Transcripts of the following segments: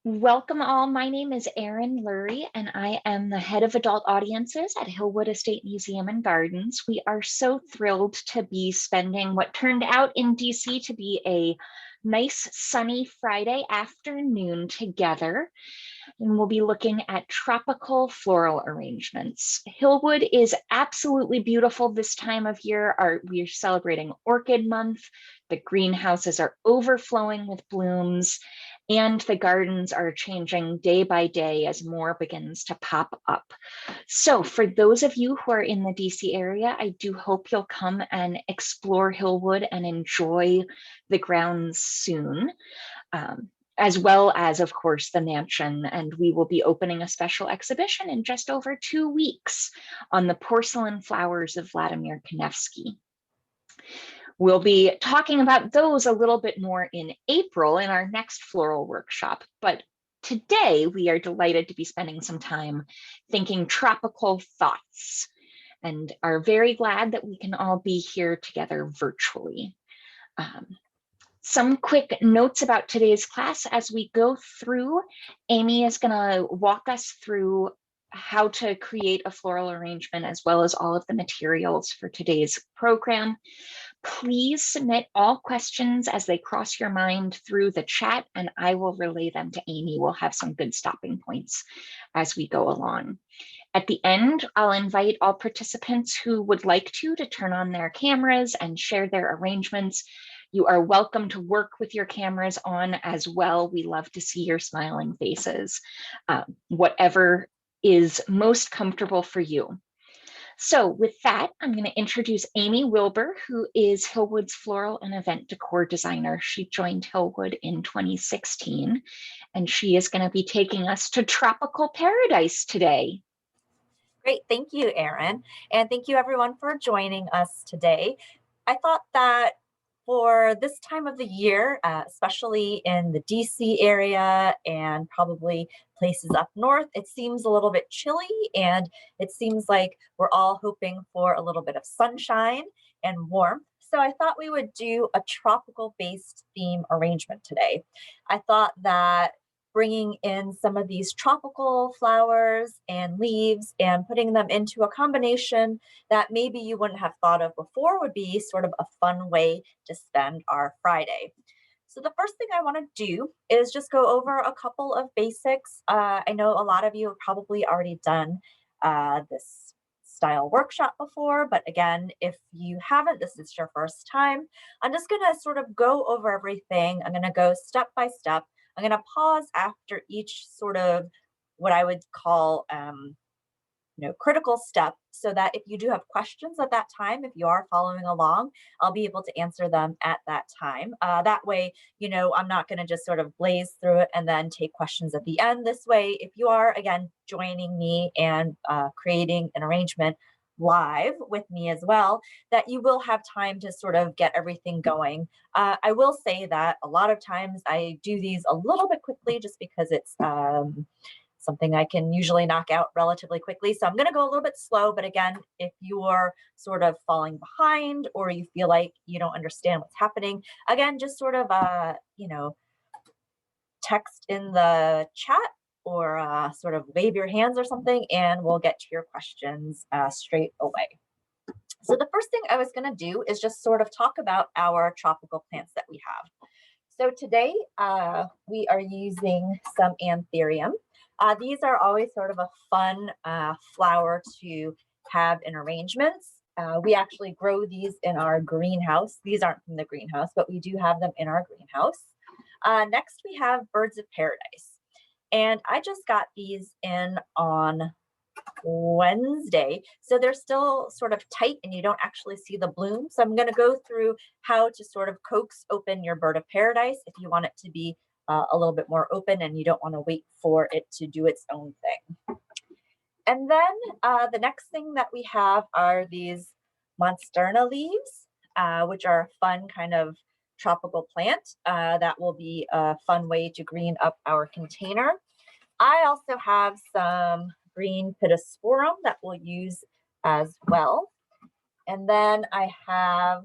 Welcome all. My name is Erin Lurie, and I am the head of adult audiences at Hillwood Estate Museum and Gardens. We are so thrilled to be spending what turned out in DC to be a nice sunny Friday afternoon together. And we'll be looking at tropical floral arrangements. Hillwood is absolutely beautiful this time of year. We're celebrating Orchid Month. The greenhouses are overflowing with blooms, and the gardens are changing day by day as more begins to pop up. So for those of you who are in the DC area, I do hope you'll come and explore Hillwood and enjoy the grounds soon. As well as, of course, the mansion. And we will be opening a special exhibition in just over 2 weeks on the porcelain flowers of Vladimir Kanevsky. We'll be talking about those a little bit more in April in our next floral workshop. But today we are delighted to be spending some time thinking tropical thoughts and are very glad that we can all be here together virtually. Some quick notes about today's class as we go through. Amy is going to walk us through how to create a floral arrangement as well as all of the materials for today's program. Please submit all questions as they cross your mind through the chat, and I will relay them to Amy. We'll have some good stopping points as we go along. At the end, I'll invite all participants who would like to turn on their cameras and share their arrangements. You are welcome to work with your cameras on as well. We love to see your smiling faces, whatever is most comfortable for you. So with that, I'm going to introduce Amy Wilber, who is Hillwood's floral and event decor designer. She joined Hillwood in 2016, and she is going to be taking us to tropical paradise today. Great, thank you, Erin. And thank you everyone for joining us today. I thought that for this time of the year, especially in the DC area and probably places up north, it seems a little bit chilly, and it seems like we're all hoping for a little bit of sunshine and warmth. So I thought we would do a tropical based theme arrangement today. I thought that bringing in some of these tropical flowers and leaves and putting them into a combination that maybe you wouldn't have thought of before would be sort of a fun way to spend our Friday. So the first thing I want to do is just go over a couple of basics. I know a lot of you have probably already done this style workshop before, but again, if you haven't, this is your first time, I'm just going to sort of go over everything. I'm going to go step by step. I'm going to pause after each sort of what I would call, critical step, so that if you do have questions at that time, if you are following along, I'll be able to answer them at that time. That way, I'm not going to just sort of blaze through it and then take questions at the end. This way, if you are, again, joining me and creating an arrangement live with me as well, that you will have time to sort of get everything going. I will say that a lot of times I do these a little bit quickly just because it's something I can usually knock out relatively quickly. So I'm going to go a little bit slow, but again, if you're sort of falling behind or you feel like you don't understand what's happening, again, just sort of, text in the chat or sort of wave your hands or something, and we'll get to your questions straight away. So the first thing I was going to do is just sort of talk about our tropical plants that we have. So today we are using some anthurium. These are always sort of a fun flower to have in arrangements. We actually grow these in our greenhouse. These aren't from the greenhouse, but we do have them in our greenhouse. Next, we have birds of paradise. And I just got these in on Wednesday. So they're still sort of tight and you don't actually see the bloom. So I'm going to go through how to sort of coax open your bird of paradise if you want it to be a little bit more open and you don't want to wait for it to do its own thing. And then the next thing that we have are these Monsterna leaves, which are a fun kind of tropical plant that will be a fun way to green up our container. I also have some green Pittosporum that we'll use as well. And then I have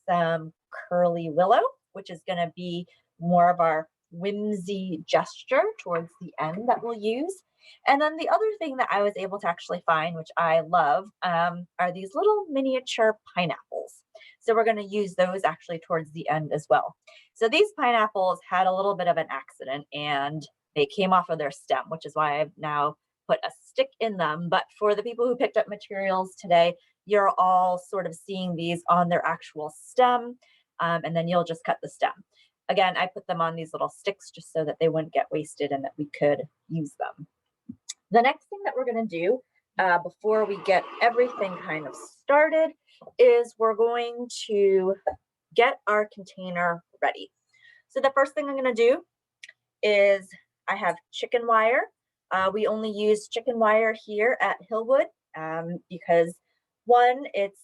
some curly willow, which is going to be more of our whimsy gesture towards the end that we'll use. And then the other thing that I was able to actually find, which I love, are these little miniature pineapples. So we're going to use those actually towards the end as well. So these pineapples had a little bit of an accident and they came off of their stem, which is why I've now put a stick in them. But for the people who picked up materials today, you're all sort of seeing these on their actual stem, and then you'll just cut the stem. Again, I put them on these little sticks just so that they wouldn't get wasted and that we could use them. The next thing that we're going to do before we get everything kind of started is we're going to get our container ready. So the first thing I'm going to do is I have chicken wire. We only use chicken wire here at Hillwood because one, it's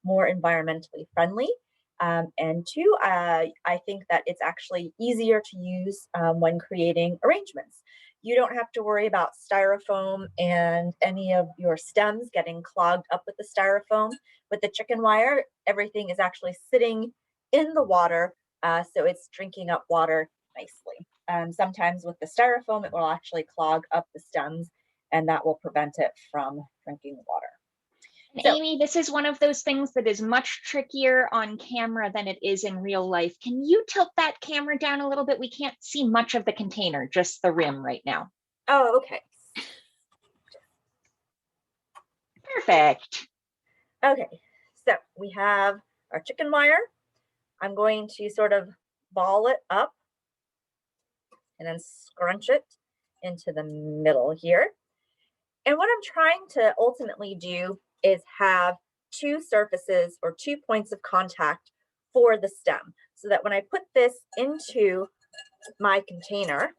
more environmentally friendly. And two, I think that it's actually easier to use when creating arrangements. You don't have to worry about styrofoam and any of your stems getting clogged up with the styrofoam. With the chicken wire, everything is actually sitting in the water, so it's drinking up water nicely. Sometimes with the styrofoam, it will actually clog up the stems, and that will prevent it from drinking water. And Amy, this is one of those things that is much trickier on camera than it is in real life. Can you tilt that camera down a little bit? We can't see much of the container, just the rim right now. Oh, okay. Perfect. Okay, so we have our chicken wire. I'm going to sort of ball it up and then scrunch it into the middle here. And what I'm trying to ultimately do is have two surfaces or 2 points of contact for the stem, so that when I put this into my container,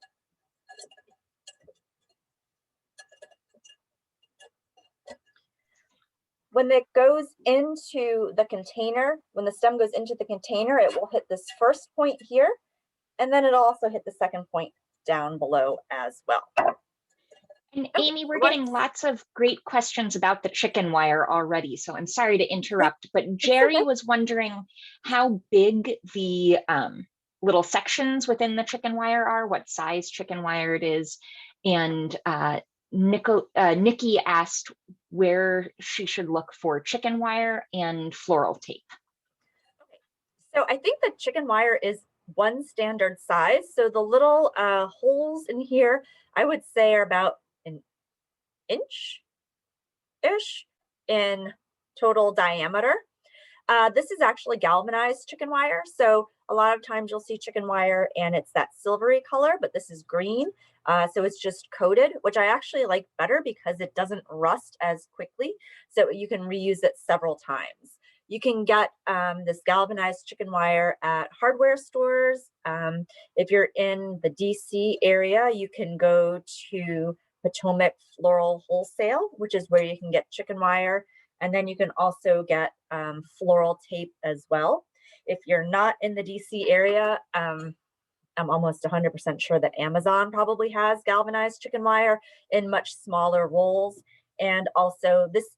when it goes into the container, when the stem goes into the container, it will hit this first point here, and then it'll also hit the second point down below as well. And Amy, we're getting lots of great questions about the chicken wire already, so I'm sorry to interrupt, but Jerry was wondering how big the little sections within the chicken wire are, what size chicken wire it is, and Nikki asked where she should look for chicken wire and floral tape. Okay. So I think the chicken wire is one standard size. So the little holes in here, I would say are about an inch-ish in total diameter. This is actually galvanized chicken wire. So a lot of times you'll see chicken wire and it's that silvery color, but this is green. So it's just coated, which I actually like better because it doesn't rust as quickly. So you can reuse it several times. You can get this galvanized chicken wire at hardware stores. If you're in the DC area, you can go to Potomac Floral Wholesale, which is where you can get chicken wire. And then you can also get floral tape as well. If you're not in the DC area, I'm almost 100% sure that Amazon probably has galvanized chicken wire in much smaller rolls. And also this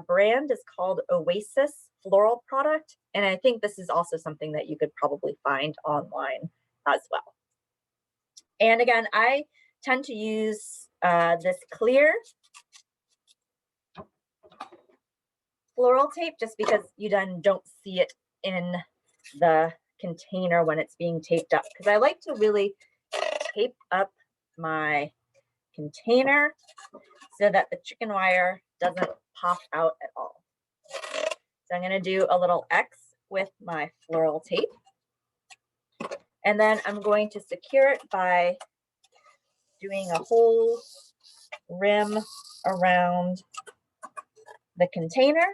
brand is called Oasis Floral Product. And I think this is also something that you could probably find online as well. And again, I tend to use this clear floral tape just because you then don't see it in the container when it's being taped up, because I like to really tape up my container so that the chicken wire doesn't pop out at all. So I'm going to do a little X with my floral tape, and then I'm going to secure it by doing a whole rim around the container.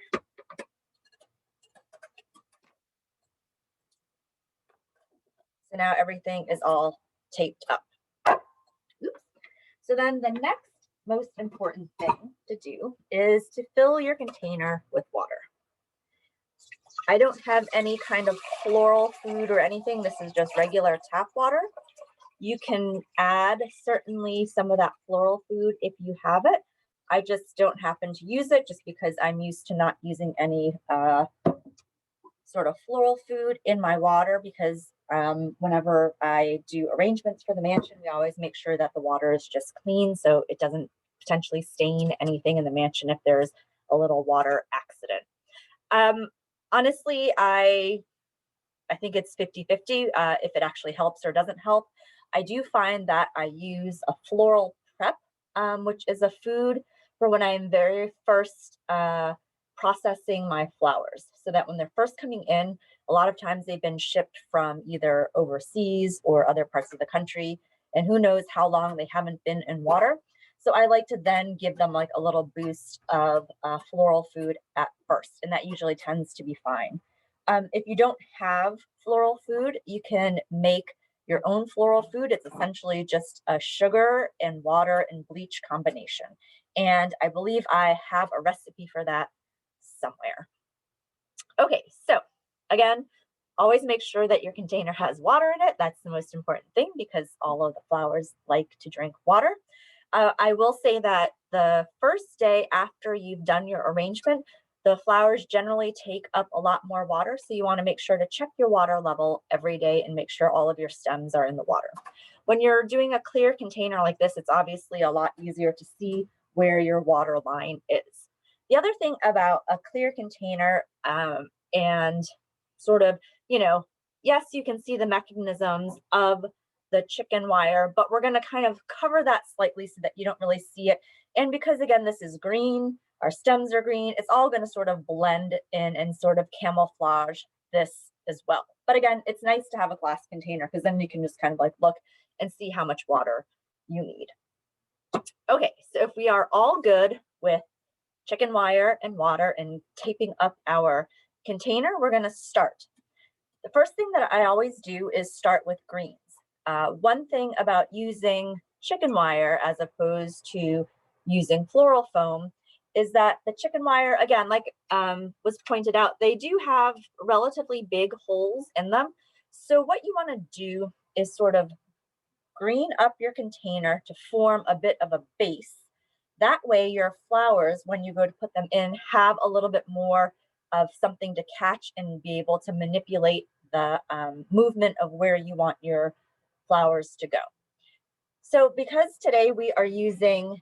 So now everything is all taped up. Oops. So then the next most important thing to do is to fill your container with water. I don't have any kind of floral food or anything. This is just regular tap water. You can add certainly some of that floral food if you have it. I just don't happen to use it just because I'm used to not using any sort of floral food in my water because whenever I do arrangements for the mansion, we always make sure that the water is just clean so it doesn't potentially stain anything in the mansion if there's a little water accident. Honestly, I think it's 50-50 if it actually helps or doesn't help. I do find that I use a floral prep, which is a food for when I'm very first processing my flowers, so that when they're first coming in, a lot of times they've been shipped from either overseas or other parts of the country, and who knows how long they haven't been in water. So I like to then give them like a little boost of floral food at first, and that usually tends to be fine. If you don't have floral food, you can make your own floral food. It's essentially just a sugar and water and bleach combination. And I believe I have a recipe for that somewhere. Okay, so again, always make sure that your container has water in it. That's the most important thing because all of the flowers like to drink water. I will say that the first day after you've done your arrangement, the flowers generally take up a lot more water. So you want to make sure to check your water level every day and make sure all of your stems are in the water. When you're doing a clear container like this, it's obviously a lot easier to see where your water line is. The other thing about a clear container and sort of, yes, you can see the mechanisms of the chicken wire, but we're going to kind of cover that slightly so that you don't really see it. And because again, this is green, our stems are green, it's all going to sort of blend in and sort of camouflage this as well. But again, it's nice to have a glass container because then you can just kind of like look and see how much water you need. Okay, so if we are all good with chicken wire and water and taping up our container, we're going to start. The first thing that I always do is start with greens. One thing about using chicken wire as opposed to using floral foam is that the chicken wire, again, like was pointed out, they do have relatively big holes in them. So what you want to do is sort of green up your container to form a bit of a base. That way your flowers, when you go to put them in, have a little bit more of something to catch and be able to manipulate the movement of where you want your flowers to go. So because today we are using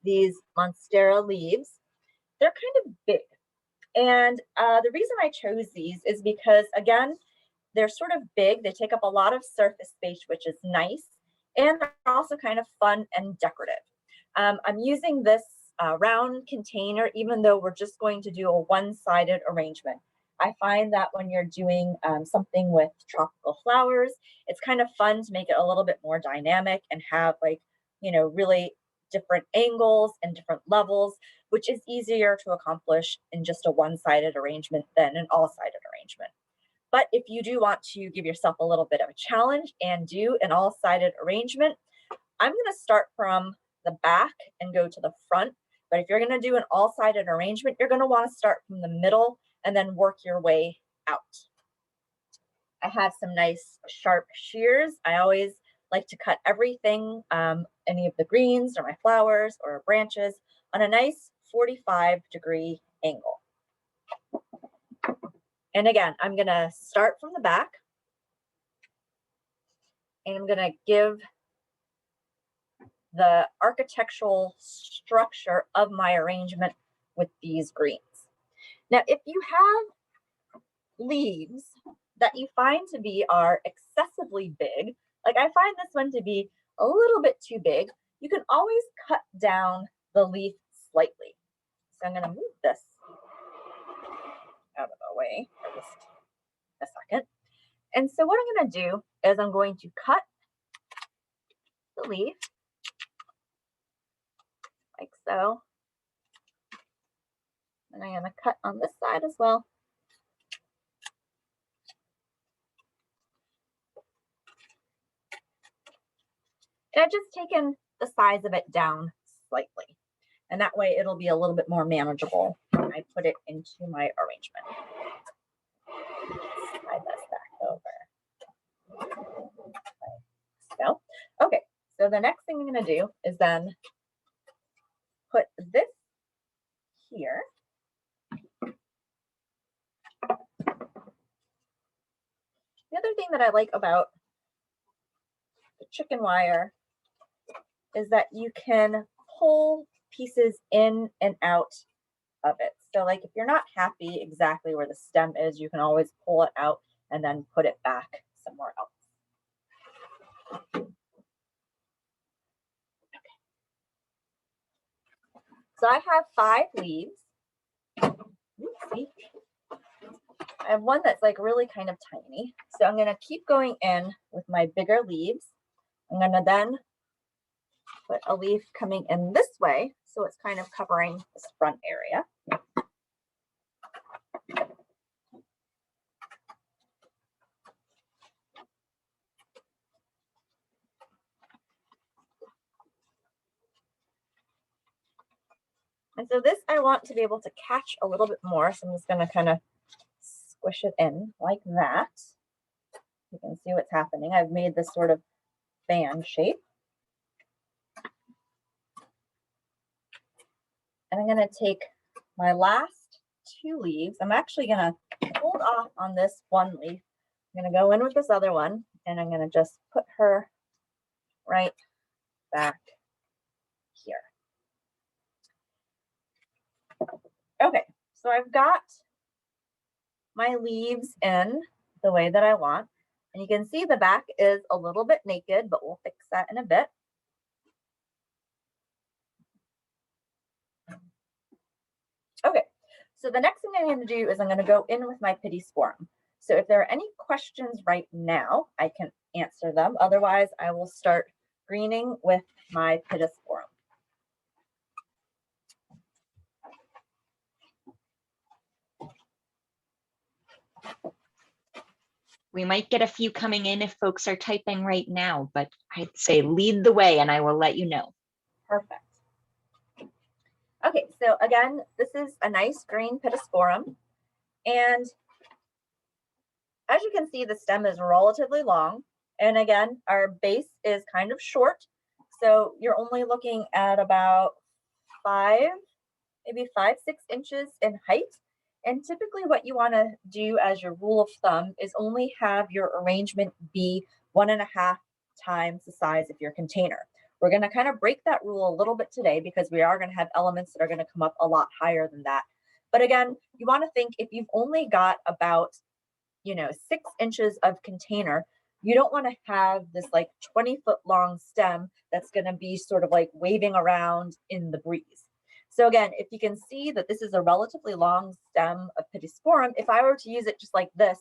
these Monstera Leaves, they're kind of big. And the reason I chose these is because, again, they're sort of big. They take up a lot of surface space, which is nice. And they're also kind of fun and decorative. I'm using this round container, even though we're just going to do a one-sided arrangement. I find that when you're doing something with tropical flowers, it's kind of fun to make it a little bit more dynamic and have like, really different angles and different levels, which is easier to accomplish in just a one-sided arrangement than an all-sided arrangement. But if you do want to give yourself a little bit of a challenge and do an all-sided arrangement, I'm going to start from the back and go to the front. But if you're going to do an all-sided arrangement, you're going to want to start from the middle and then work your way out. I have some nice sharp shears. I always like to cut everything, any of the greens or my flowers or branches, on a nice 45-degree angle. And again, I'm going to start from the back and I'm going to give the architectural structure of my arrangement with these greens. Now, if you have leaves that you find to be are excessively big, like I find this one to be a little bit too big, you can always cut down the leaf slightly. So I'm going to move this out of the way for just a second. And so what I'm going to do is I'm going to cut the leaf like so. And I'm going to cut on this side as well. And I've just taken the size of it down slightly. And that way it'll be a little bit more manageable when I put it into my arrangement. Slide this back over. So, okay, so the next thing I'm going to do is then put this here. The other thing that I like about the chicken wire is that you can pull pieces in and out of it. So like if you're not happy exactly where the stem is, you can always pull it out and then put it back somewhere else. So I have 5 leaves. Oopsie. I have one that's like really kind of tiny. So I'm going to keep going in with my bigger leaves. I'm going to then put a leaf coming in this way, so it's kind of covering this front area. And so this I want to be able to catch a little bit more, so I'm just going to kind of squish it in like that. You can see what's happening. I've made this sort of fan shape. And I'm going to take my last 2 leaves. I'm actually going to hold off on this one leaf. I'm going to go in with this other one, and I'm going to just put her right back here. Okay, so I've got my leaves in the way that I want. And you can see the back is a little bit naked, but we'll fix that in a bit. Okay, so the next thing I'm going to do is I'm going to go in with my Pittosporum. So if there are any questions right now, I can answer them. Otherwise, I will start greening with my Pittosporum. We might get a few coming in if folks are typing right now, but I'd say lead the way and I will let you know. Perfect. Okay, so again, this is a nice green Pittosporum. And as you can see, the stem is relatively long. And again, our base is kind of short. So you're only looking at about 5, maybe 5, 6 inches in height. And typically what you want to do as your rule of thumb is only have your arrangement be 1.5 times the size of your container. We're going to kind of break that rule a little bit today because we are going to have elements that are going to come up a lot higher than that. But again, you want to think if you've only got about 6 inches of container, you don't want to have this like 20-foot long stem that's going to be sort of like waving around in the breeze. So again, if you can see that this is a relatively long stem of Pittosporum, if I were to use it just like this,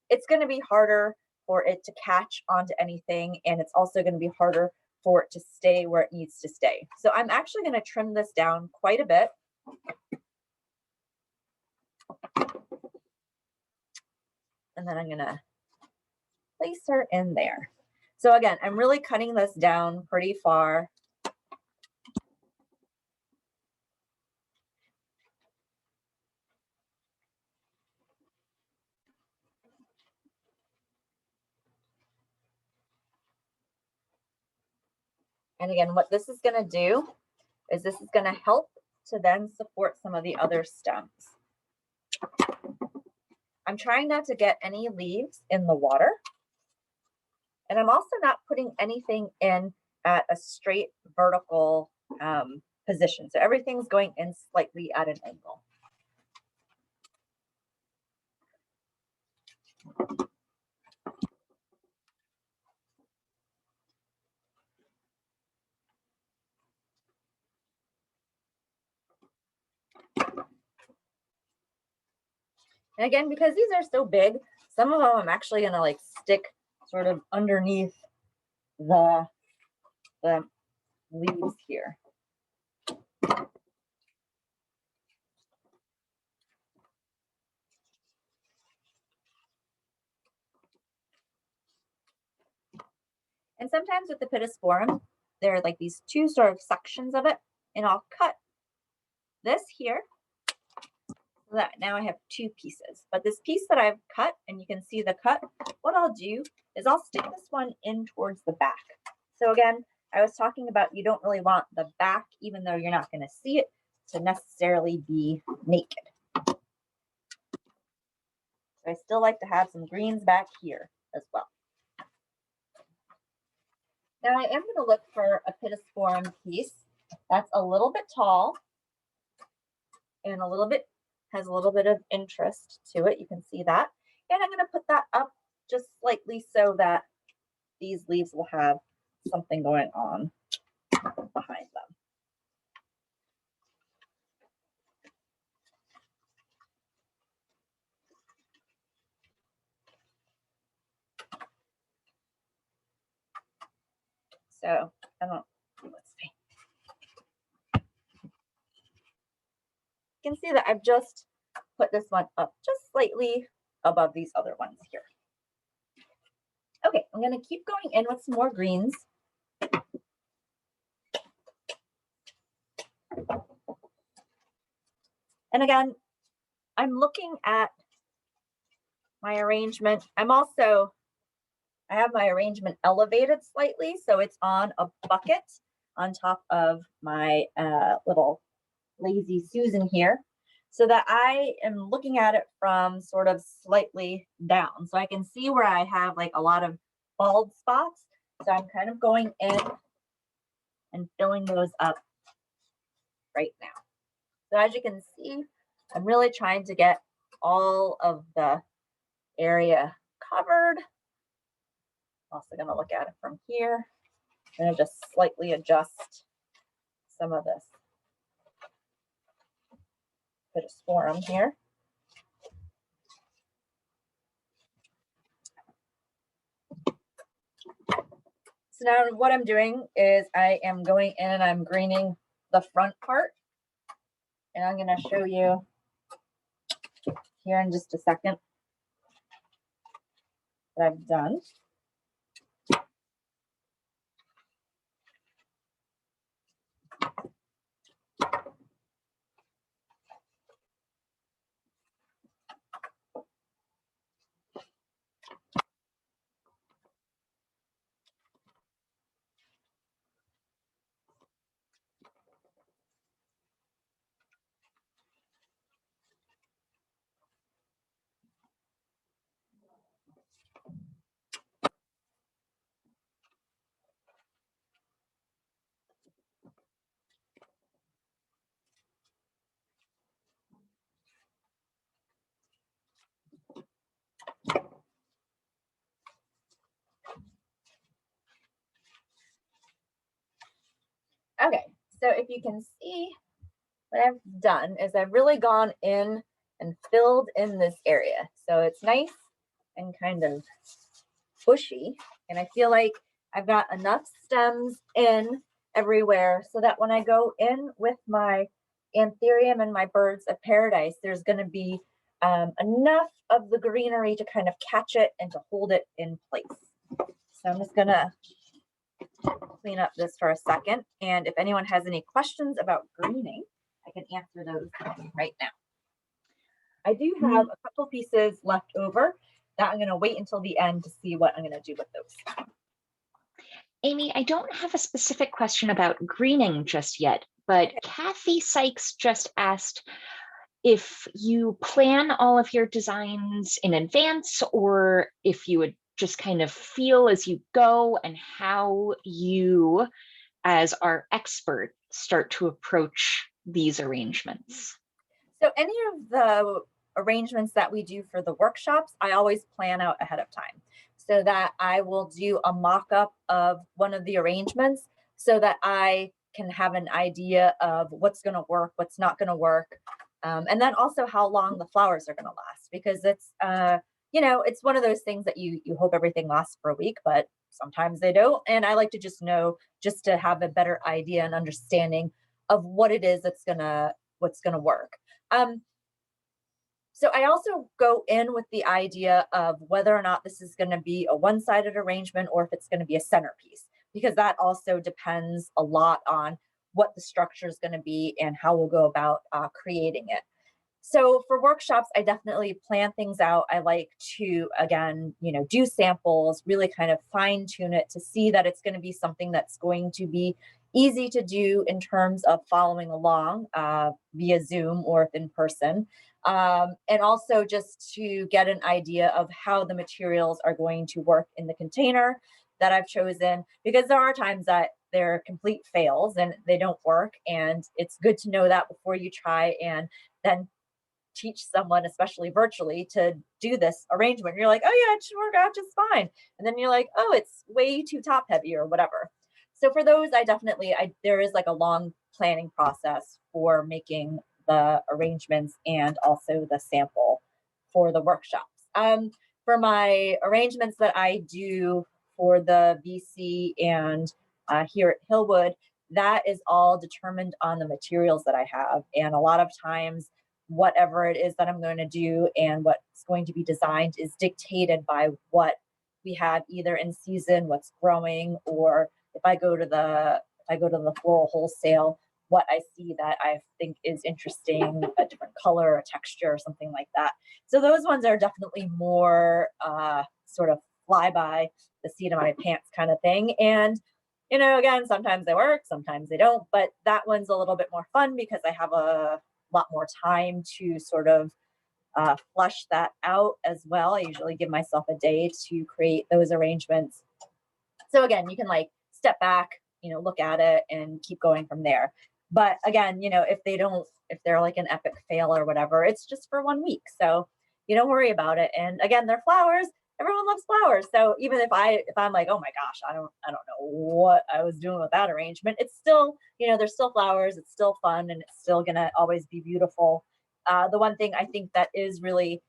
it's going to be harder for it to catch onto anything, and it's also going to be harder for it to stay where it needs to stay. So I'm actually going to trim this down quite a bit. And then I'm going to place her in there. So again, I'm really cutting this down pretty far. And again, what this is going to do is this is going to help to then support some of the other stems. I'm trying not to get any leaves in the water. And I'm also not putting anything in at a straight vertical position. So everything's going in slightly at an angle. And again, because these are so big, some of them I'm actually going to like stick sort of underneath the leaves here. And sometimes with the Pittosporum, there are like these 2 sort of sections of it, and I'll cut this here so that now I have 2 pieces. But this piece that I've cut, and you can see the cut, what I'll do is I'll stick this one in towards the back. So again, I was talking about you don't really want the back, even though you're not going to see it, to necessarily be naked. So I still like to have some greens back here as well. Now I am going to look for a Pittosporum piece that's a little bit tall and has a little bit of interest to it. You can see that. And I'm going to put that up just slightly so that these leaves will have something going on behind them. So let's see. You can see that I've just put this one up just slightly above these other ones here. Okay, I'm going to keep going in with some more greens. And again, I'm looking at my arrangement. I have my arrangement elevated slightly, so it's on a bucket on top of my little Lazy Susan here, so that I am looking at it from sort of slightly down. So I can see where I have like a lot of bald spots. So I'm kind of going in and filling those up right now. So as you can see, I'm really trying to get all of the area covered. Also going to look at it from here. I'm going to just slightly adjust some of this Pittosporum here. So now what I'm doing is I am going in and I'm greening the front part. And I'm going to show you here in just a second what I've done. Okay, so if you can see, what I've done is I've really gone in and filled in this area. So it's nice and kind of bushy. And I feel like I've got enough stems in everywhere so that when I go in with my Antherium and my birds of paradise, there's going to be enough of the greenery to kind of catch it and to hold it in place. So I'm just going to clean up this for a second. And if anyone has any questions about greening, I can answer those right now. I do have a couple pieces left over that I'm going to wait until the end to see what I'm going to do with those. Amy, I don't have a specific question about greening just yet, but Kathy Sykes just asked if you plan all of your designs in advance or if you would just kind of feel as you go and how you, as our expert, start to approach these arrangements. So any of the arrangements that we do for the workshops, I always plan out ahead of time so that I will do a mock-up of one of the arrangements so that I can have an idea of what's going to work, what's not going to work, and then also how long the flowers are going to last, because it's you know, it's one of those things that you hope everything lasts for a week, but sometimes they don't. And I like to just know, just to have a better idea and understanding of what it is that's what's gonna work. So I also go in with the idea of whether or not this is going to be a one-sided arrangement or if it's going to be a centerpiece, because that also depends a lot on what the structure is going to be and how we'll go about creating it. So for workshops, I definitely plan things out. I like to, again, do samples, really kind of fine tune it to see that it's going to be something that's going to be easy to do in terms of following along via Zoom or if in person. And also just to get an idea of how the materials are going to work in the container that I've chosen, because there are times that they're complete fails and they don't work. And it's good to know that before you try and then teach someone, especially virtually, to do this arrangement. You're like, oh yeah, it should work out just fine. And then you're like, oh, it's way too top heavy or whatever. So for those, there is like a long planning process for making the arrangements and also the sample for the workshops. For my arrangements that I do for the VC and here at Hillwood, that is all determined on the materials that I have. And a lot of times, whatever it is that I'm going to do and what's going to be designed is dictated by what we have either in season, what's growing, or if I go to the floral wholesale, what I see that I think is interesting, a different color, a texture, or something like that. So those ones are definitely more sort of fly by the seat of my pants kind of thing. And again, sometimes they work, sometimes they don't, but that one's a little bit more fun because I have a lot more time to sort of flush that out as well. I usually give myself a day to create those arrangements. So again, you can like step back, look at it and keep going from there. But again, if they're like an epic fail or whatever, it's just for 1 week. So you don't worry about it. And again, they're flowers. Everyone loves flowers. So even if I'm like, oh my gosh, I don't know what I was doing with that arrangement, it's still, they're still flowers. It's still fun and it's still gonna always be beautiful. The one thing I think that is really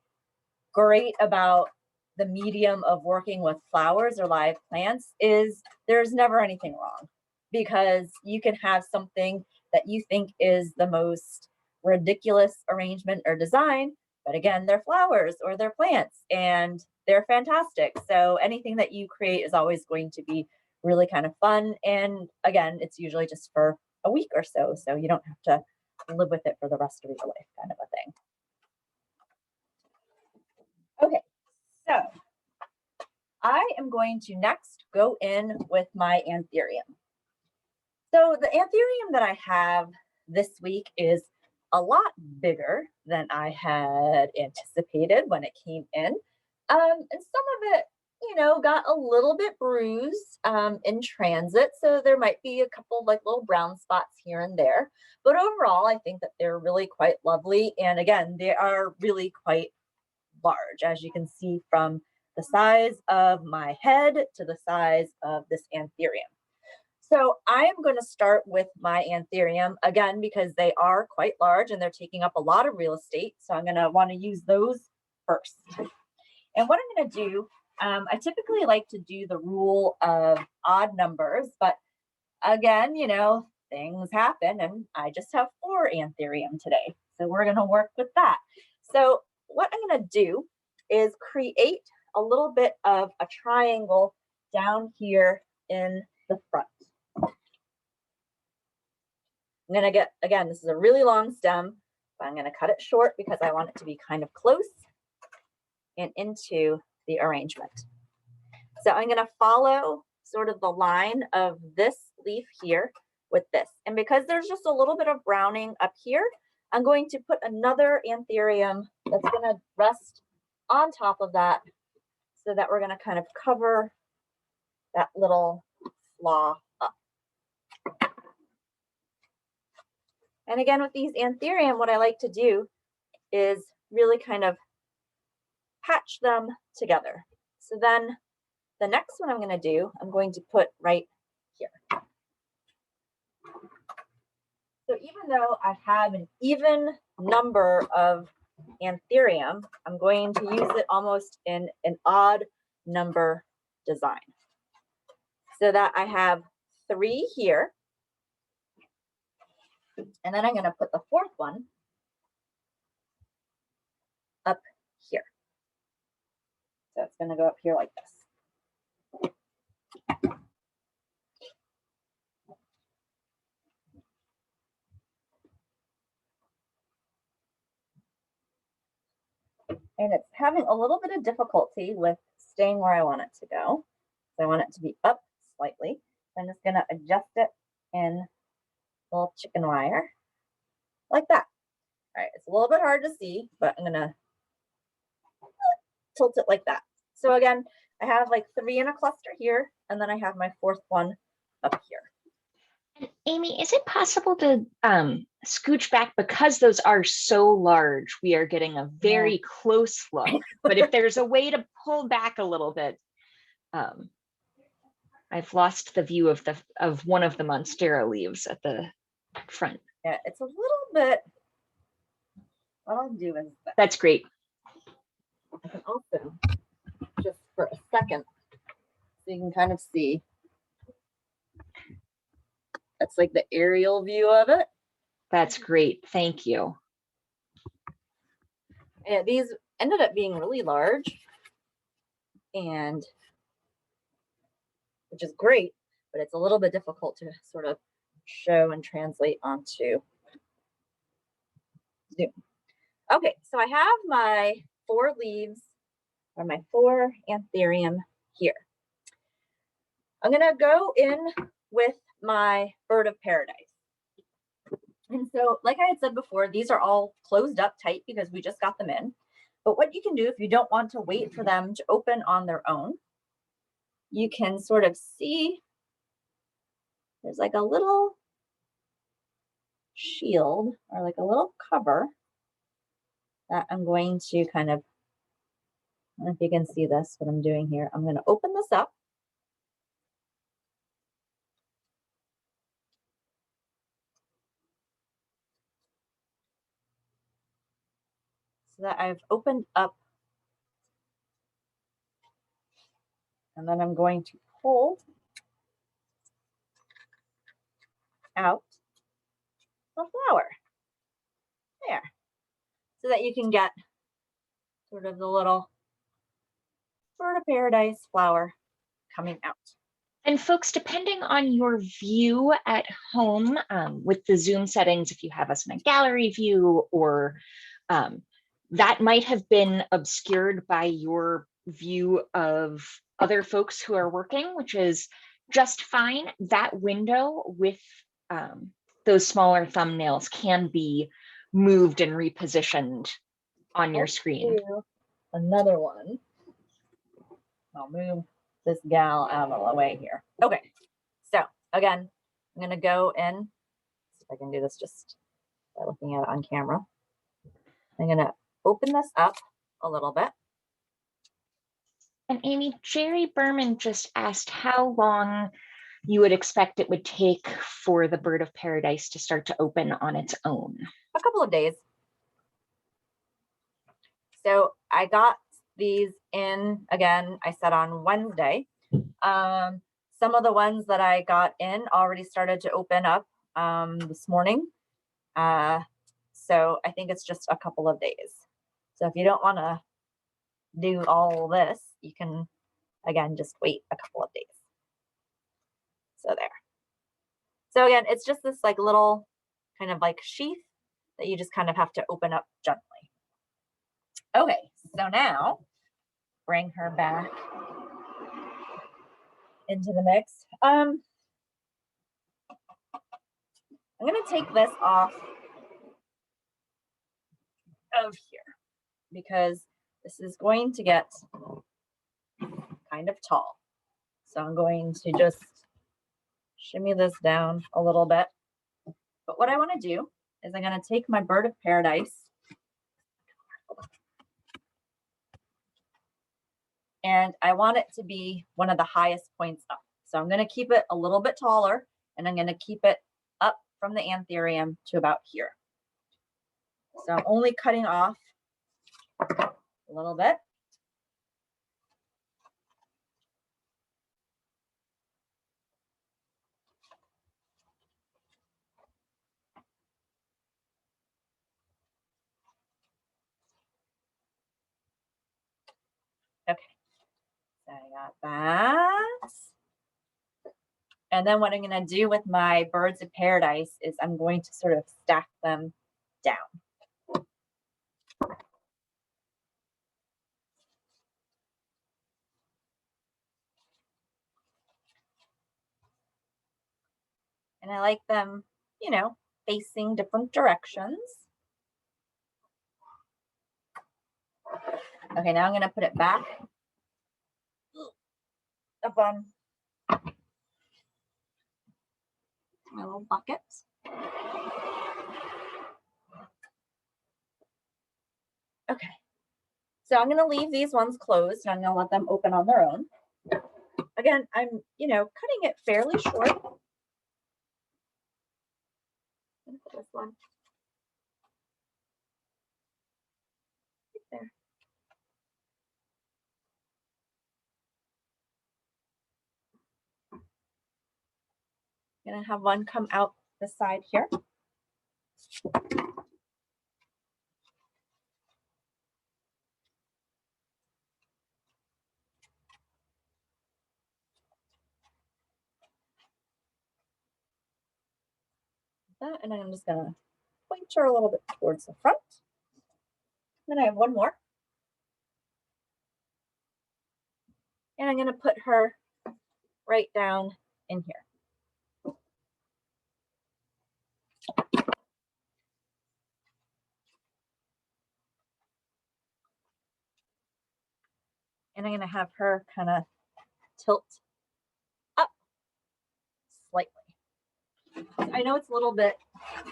great about the medium of working with flowers or live plants is there's never anything wrong, because you can have something that you think is the most ridiculous arrangement or design, but again, they're flowers or they're plants and they're fantastic. So anything that you create is always going to be really kind of fun. And again, it's usually just for a week or so. So you don't have to live with it for the rest of your life, kind of a thing. Okay, so I am going to next go in with my anthurium. So the anthurium that I have this week is a lot bigger than I had anticipated when it came in. And some of it, got a little bit bruised in transit. So there might be a couple like little brown spots here and there. But overall, I think that they're really quite lovely. And again, they are really quite large, as you can see from the size of my head to the size of this anthurium. So I am going to start with my anthurium again, because they are quite large and they're taking up a lot of real estate. So I'm going to want to use those first. And what I'm going to do, I typically like to do the rule of odd numbers, but again, things happen and I just have 4 anthurium today. So we're going to work with that. So what I'm going to do is create a little bit of a triangle down here in the front. I'm going to get, again, this is a really long stem, but I'm going to cut it short because I want it to be kind of close and into the arrangement. So I'm going to follow sort of the line of this leaf here with this. And because there's just a little bit of browning up here, I'm going to put another anthurium that's going to rest on top of that so that we're going to kind of cover that little flaw up. And again, with these anthurium, what I like to do is really kind of patch them together. So then the next one I'm going to do, I'm going to put right here. So even though I have an even number of anthurium, I'm going to use it almost in an odd number design. So that I have 3 here. And then I'm going to put the 4th one up here. So it's going to go up here like this. And it's having a little bit of difficulty with staying where I want it to go. So I want it to be up slightly. So I'm just gonna adjust it in little chicken wire like that. All right, it's a little bit hard to see, but I'm gonna tilt it like that. So again, I have like 3 in a cluster here, and then I have my 4th one up here. And Amy, is it possible to scooch back, because those are so large? We are getting a very close look, but if there's a way to pull back a little bit, I've lost the view of one of the Monstera leaves at the front. Yeah, it's a little bit. What I'll do is that's great. I can also, just for a second, so you can kind of see. That's like the aerial view of it. That's great. Thank you. Yeah, these ended up being really large, and which is great, but it's a little bit difficult to sort of show and translate onto Zoom. Okay, so I have my 4 leaves, or my 4 anthurium here. I'm gonna go in with my bird of paradise. And so, like I had said before, these are all closed up tight because we just got them in. But what you can do if you don't want to wait for them to open on their own, you can sort of see there's like a little shield or like a little cover that I'm going to kind of, I don't know if you can see this, what I'm doing here. I'm going to open this up. So that I've opened up, and then I'm going to pull out the flower there, so that you can get sort of the little bird of paradise flower coming out. And folks, depending on your view at home, with the Zoom settings, if you have us in a gallery view, or that might have been obscured by your view of other folks who are working, which is just fine. That window with those smaller thumbnails can be moved and repositioned on your screen. Another one. I'll move this gal out of the way here. Okay, so again, I'm gonna go in, see if I can do this just by looking at it on camera. I'm gonna open this up a little bit. And Amy, Jerry Berman just asked how long you would expect it would take for the bird of paradise to start to open on its own. A couple of days. So I got these in, again, I said on Wednesday. Some of the ones that I got in already started to open up this morning. So I think it's just a couple of days. So if you don't want to do all this, you can, again, just wait a couple of days. So there. So again, it's just this like little kind of like sheath that you just kind of have to open up gently. Okay, so now bring her back into the mix. I'm going to take this off of here because this is going to get kind of tall. So I'm going to just shimmy this down a little bit. But what I want to do is I'm going to take my bird of paradise and I want it to be one of the highest points up. So I'm going to keep it a little bit taller, and I'm going to keep it up from the anthurium to about here. So I'm only cutting off a little bit. Okay, so I got that. And then what I'm going to do with my birds of paradise is I'm going to sort of stack them down. And I like them, you know, facing different directions. Okay, now I'm going to put it back up on my little bucket. Okay, so I'm going to leave these ones closed and I'm going to let them open on their own. Again, I'm, you know, cutting it fairly short. Put this one right there. I'm going to have one come out the side here. That, and I'm just going to point her a little bit towards the front. Then I have one more. And I'm going to put her right down in here. And I'm going to have her kind of tilt up slightly. I know it's a little bit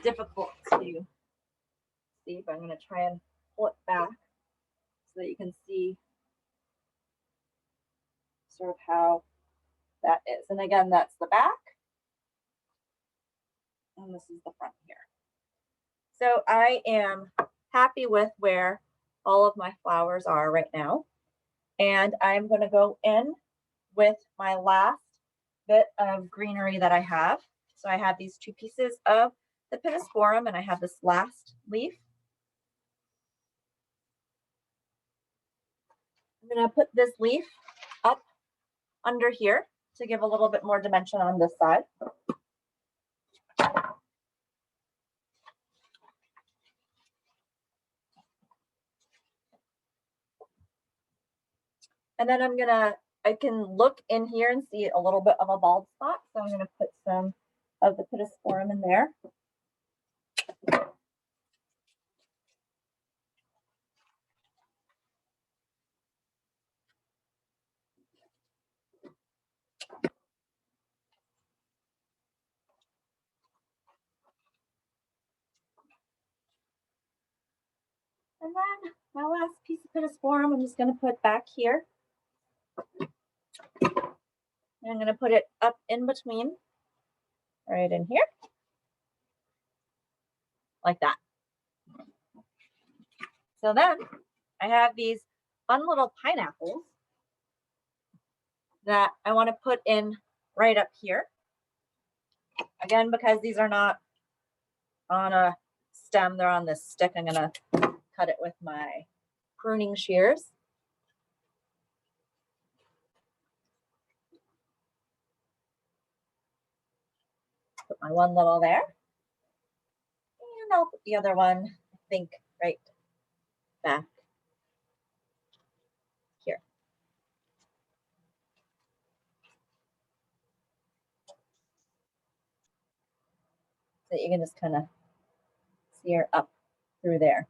difficult to see, but I'm going to try and pull it back so that you can see sort of how that is. And again, that's the back. And this is the front here. So I am happy with where all of my flowers are right now. And I'm going to go in with my last bit of greenery that I have. So I have these two pieces of the Pittosporum and I have this last leaf. I'm going to put this leaf up under here to give a little bit more dimension on this side. And then I can look in here and see a little bit of a bald spot. So I'm going to put some of the Pittosporum in there. And then my last piece of Pittosporum, I'm just going to put back here. And I'm going to put it up in between, right in here, like that. So then I have these fun little pineapples that I want to put in right up here. Again, because these are not on a stem, they're on this stick. I'm going to cut it with my pruning shears. Put my one little there. And I'll put the other one, I think, right back here. So you can just kind of see her up through there.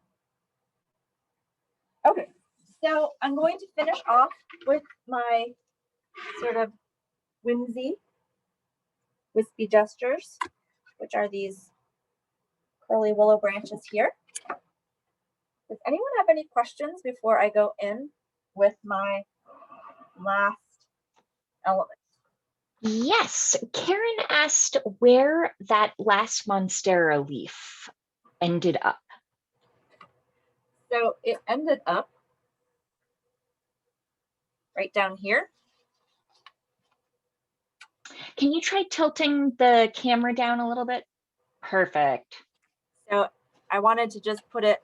Okay, so I'm going to finish off with my sort of whimsy, wispy gestures, which are these curly willow branches here. Does anyone have any questions before I go in with my last element? Yes, Karen asked where that last Monstera leaf ended up. So it ended up right down here. Can you try tilting the camera down a little bit? Perfect. So I wanted to just put it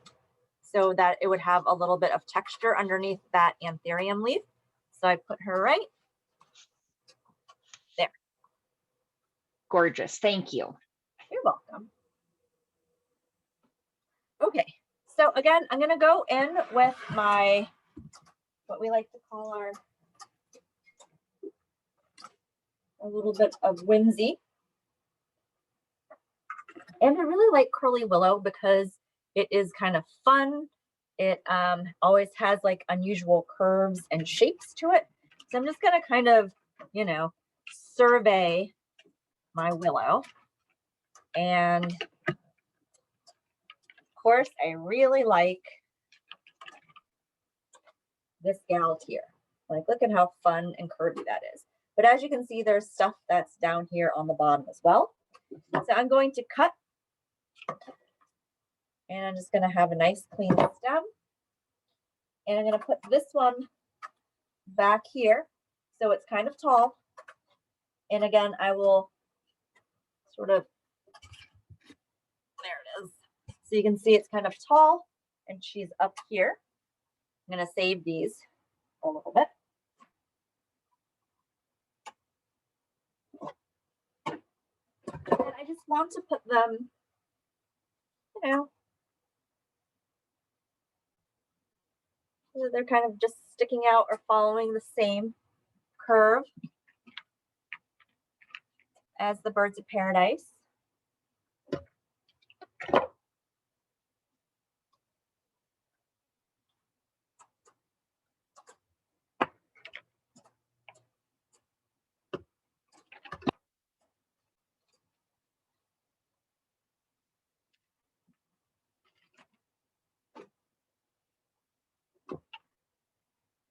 so that it would have a little bit of texture underneath that anthurium leaf. So I put her right there. Gorgeous. Thank you. You're welcome. Okay, so again, I'm going to go in with my, what we like to call a little bit of whimsy. And I really like curly willow because it is kind of fun. It always has like unusual curves and shapes to it. So I'm just going to kind of, you know, survey my willow. And of course, I really like this gal here. Like, look at how fun and curvy that is. But as you can see, there's stuff that's down here on the bottom as well. So I'm going to cut, and I'm just going to have a nice clean stem. And I'm going to put this one back here so it's kind of tall. And again, I will sort of, there it is. So you can see it's kind of tall and she's up here. I'm going to save these a little bit. And I just want to put them, you know, so they're kind of just sticking out or following the same curve as the birds of paradise.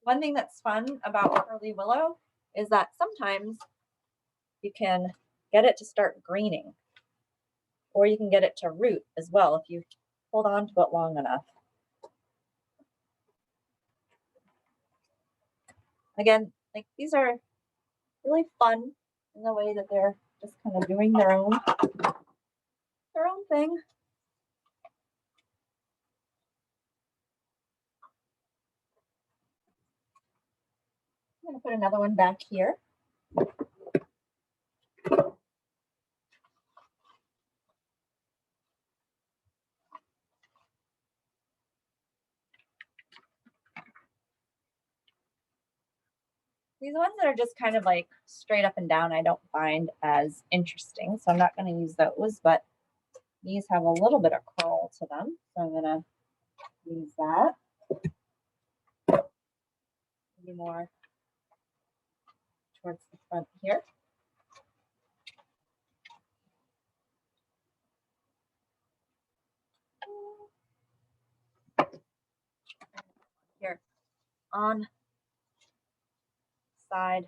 One thing that's fun about curly willow is that sometimes you can get it to start greening, or you can get it to root as well if you hold on to it long enough. Again, like these are really fun in the way that they're just kind of doing their own thing. I'm going to put another one back here. These ones that are just kind of like straight up and down, I don't find as interesting. So I'm not going to use those, but these have a little bit of curl to them. So I'm going to use that. Maybe more towards the front here. Here on side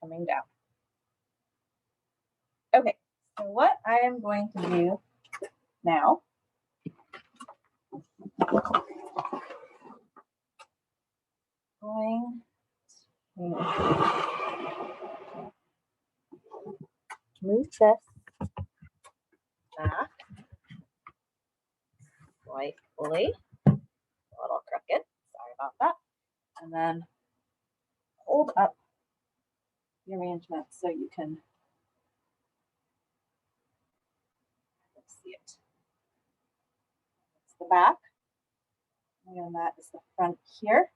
coming down. Okay, so what I am going to do now going to move this back slightly, a little crooked, sorry about that, and then hold up the arrangement so you can see it. It's the back, and that is the front here,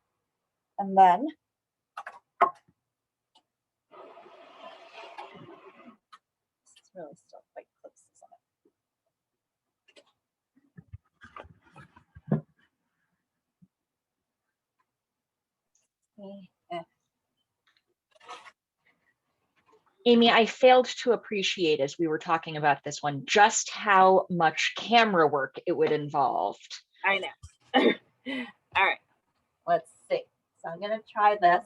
and then this is really still quite close, isn't it? Yeah. Amy, I failed to appreciate as we were talking about this one, just how much camera work it would involve. I know. All right, let's see. So I'm going to try this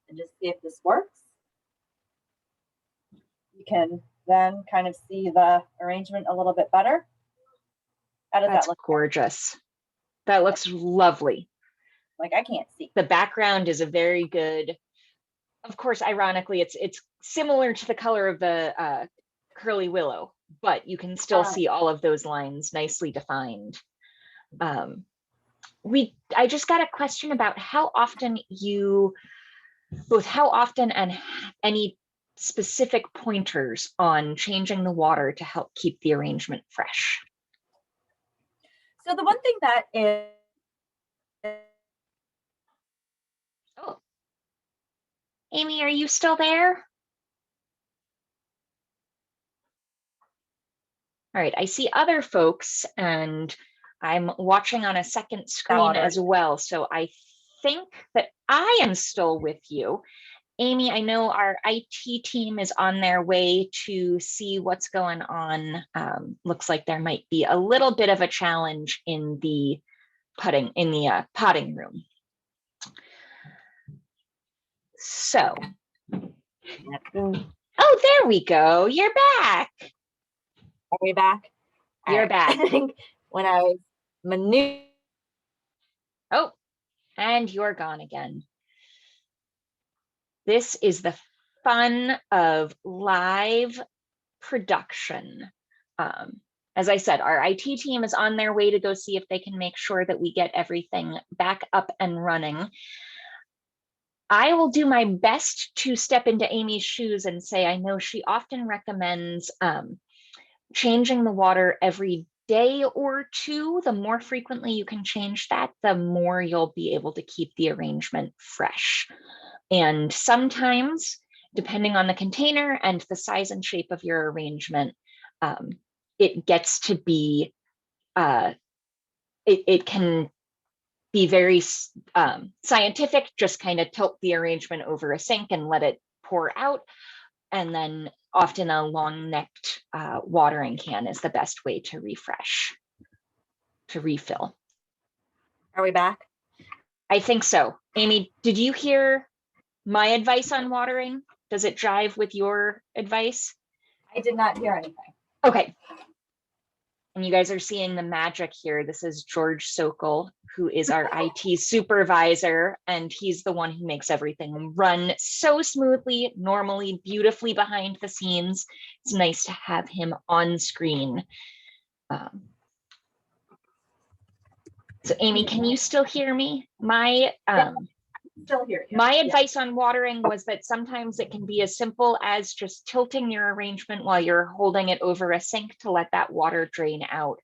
and just see if this works. You can then kind of see the arrangement a little bit better. How does that look? Gorgeous. That looks lovely. Like I can't see. The background is a very good, of course, ironically, it's similar to the color of the curly willow, but you can still see all of those lines nicely defined. I just got a question about how often and any specific pointers on changing the water to help keep the arrangement fresh. So the one thing that is, oh, Amy, are you still there? All right, I see other folks and I'm watching on a second screen as well. So I think that I am still with you. Amy, I know our IT team is on their way to see what's going on. Looks like there might be a little bit of a challenge in the potting room. So, oh, there we go. You're back. Are we back? You're back. I think when I was maneuvering. Oh, and you're gone again. This is the fun of live production. As I said, our IT team is on their way to go see if they can make sure that we get everything back up and running. I will do my best to step into Amy's shoes and say, I know she often recommends changing the water every day or two. The more frequently you can change that, the more you'll be able to keep the arrangement fresh. And sometimes, depending on the container and the size and shape of your arrangement, it gets to be, it can be very scientific, just kind of tilt the arrangement over a sink and let it pour out. And then often a long-necked watering can is the best way to refresh, to refill. Are we back? I think so. Amy, did you hear my advice on watering? Does it jive with your advice? I did not hear anything. Okay. And you guys are seeing the magic here. This is George Sokol, who is our IT supervisor, and he's the one who makes everything run so smoothly, normally, beautifully behind the scenes. It's nice to have him on screen. So Amy, can you still hear me? Still here. My advice on watering was that sometimes it can be as simple as just tilting your arrangement while you're holding it over a sink to let that water drain out,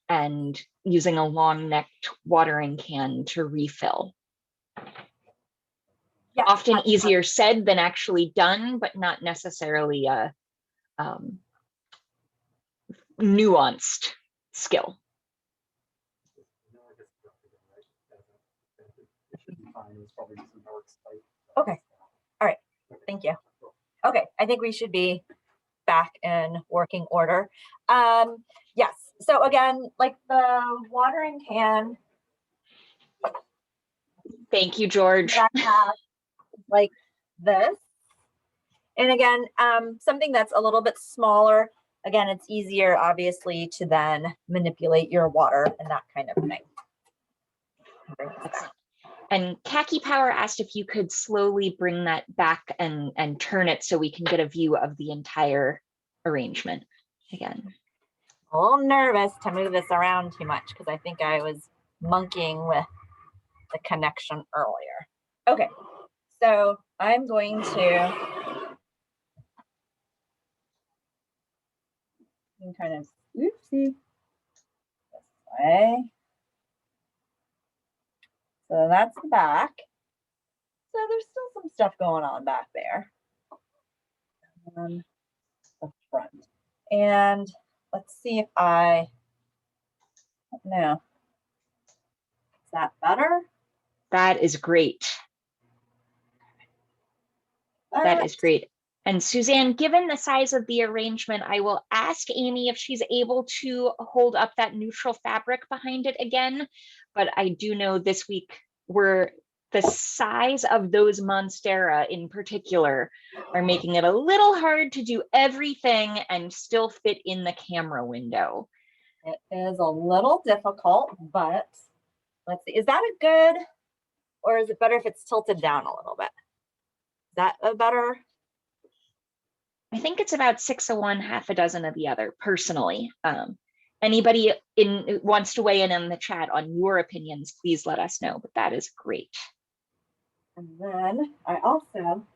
and using a long-necked watering can to refill. Yeah, often easier said than actually done, but not necessarily a nuanced skill. Okay. All right. Thank you. Okay. I think we should be back in working order. Yes. So again, like the watering can. Thank you, George. Like this. And again, something that's a little bit smaller. Again, it's easier, obviously, to then manipulate your water and that kind of thing. And Khaki Power asked if you could slowly bring that back and turn it so we can get a view of the entire arrangement again. A little nervous to move this around too much because I think I was monkeying with the connection earlier. Okay, so I'm going to kind of, oopsie, this way. So that's the back. So there's still some stuff going on back there. On the front. And let's see if I don't know. Is that better? That is great. That is great. And Suzanne, given the size of the arrangement, I will ask Amy if she's able to hold up that neutral fabric behind it again. But I do know this week the size of those Monstera in particular are making it a little hard to do everything and still fit in the camera window. It is a little difficult, but let's see. Is that a good, or is it better if it's tilted down a little bit? Is that a better? I think it's about 6 of one, half a dozen of the other, personally. Anybody wants to weigh in on the chat on your opinions, please let us know, but that is great. And then I also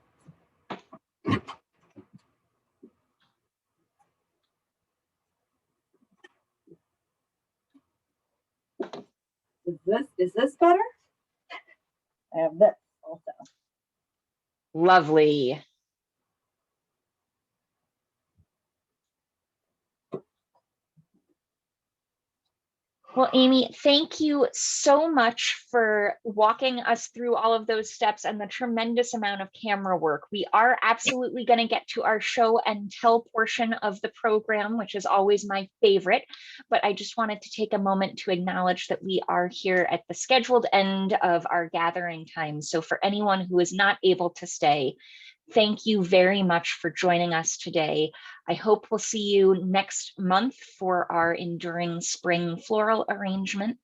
is this better? I have this also. Lovely. Well, Amy, thank you so much for walking us through all of those steps and the tremendous amount of camera work. We are absolutely going to get to our show and tell portion of the program, which is always my favorite. But I just wanted to take a moment to acknowledge that we are here at the scheduled end of our gathering time. So for anyone who is not able to stay, thank you very much for joining us today. I hope we'll see you next month for our enduring spring floral arrangement.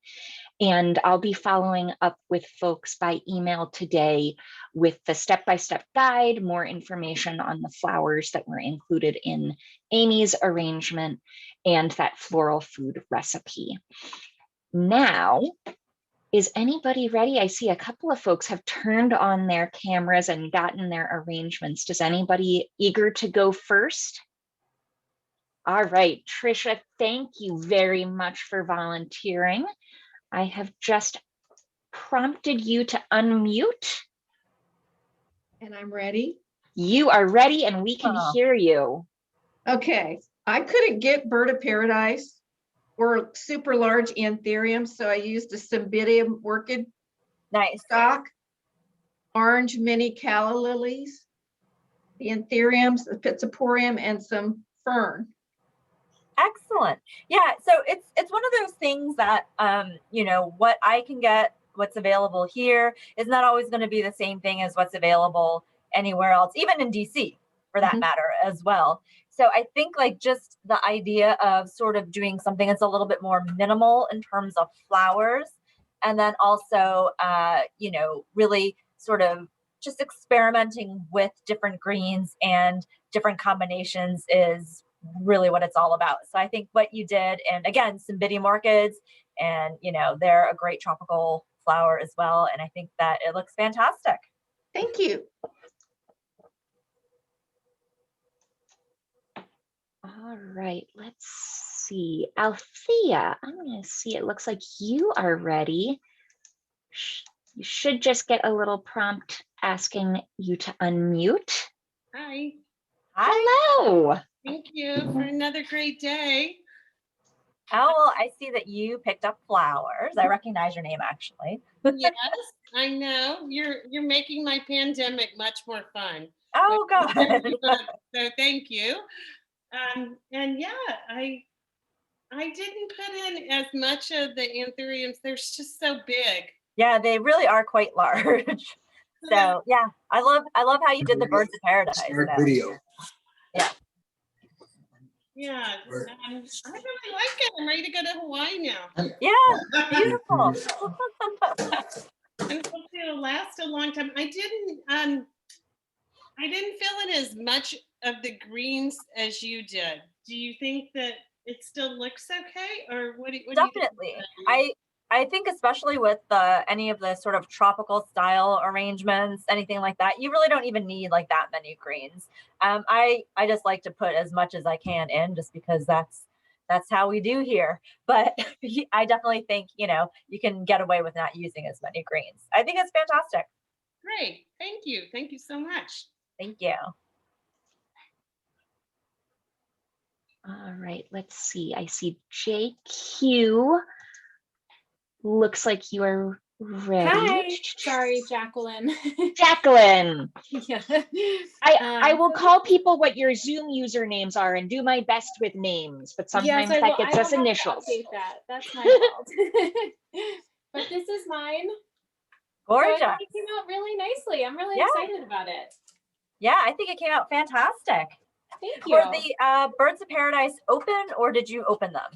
And I'll be following up with folks by email today with the step-by-step guide, more information on the flowers that were included in Amy's arrangement, and that floral food recipe. Now, is anybody ready? I see a couple of folks have turned on their cameras and gotten their arrangements. Does anybody eager to go first? All right, Trisha, thank you very much for volunteering. I have just prompted you to unmute. And I'm ready. You are ready and we can hear you. Okay, I couldn't get bird of paradise or super large anthurium, so I used a cymbidium orchid stock, orange mini calla lilies, the anthuriums, the Pittosporum, and some fern. Excellent. Yeah, so it's one of those things that you know, what I can get, what's available here is not always going to be the same thing as what's available anywhere else, even in DC for that matter as well. So I think like just the idea of sort of doing something that's a little bit more minimal in terms of flowers, and then also you know, really sort of just experimenting with different greens and different combinations is really what it's all about. So I think what you did, and again, cymbidium orchids, and you know, they're a great tropical flower as well. And I think that it looks fantastic. Thank you. All right, let's see. Althea, I'm going to see, it looks like you are ready. You should just get a little prompt asking you to unmute. Hi. Hi. Hello. Thank you for another great day. Oh, well, I see that you picked up flowers. I recognize your name actually. Yes, I know. You're making my pandemic much more fun. Oh, God. So thank you. And yeah, I didn't put in as much of the anthuriums. They're just so big. Yeah, they really are quite large. So yeah, I love how you did the birds of paradise. Start video. Yeah. Yeah, I really like it. I'm ready to go to Hawaii now. Yeah, beautiful. And hopefully it'll last a long time. I didn't fill in as much of the greens as you did. Do you think that it still looks okay, or what do you Definitely. I think especially with any of the sort of tropical style arrangements, anything like that, you really don't even need like that many greens. I just like to put as much as I can in, just because that's how we do here. But I definitely think, you know, you can get away with not using as many greens. I think it's fantastic. Great. Thank you. Thank you so much. Thank you. All right, let's see. I see JQ. Looks like you are ready. Hi, sorry, Jacqueline. Jacqueline. Yeah. I will call people what your Zoom usernames are and do my best with names, but sometimes yes, that gets us initials. That. That's my fault. But this is mine. Gorgeous. So I think it came out really nicely. I'm really excited about it. Yeah, I think it came out fantastic. Thank you. Were the birds of paradise open, or did you open them?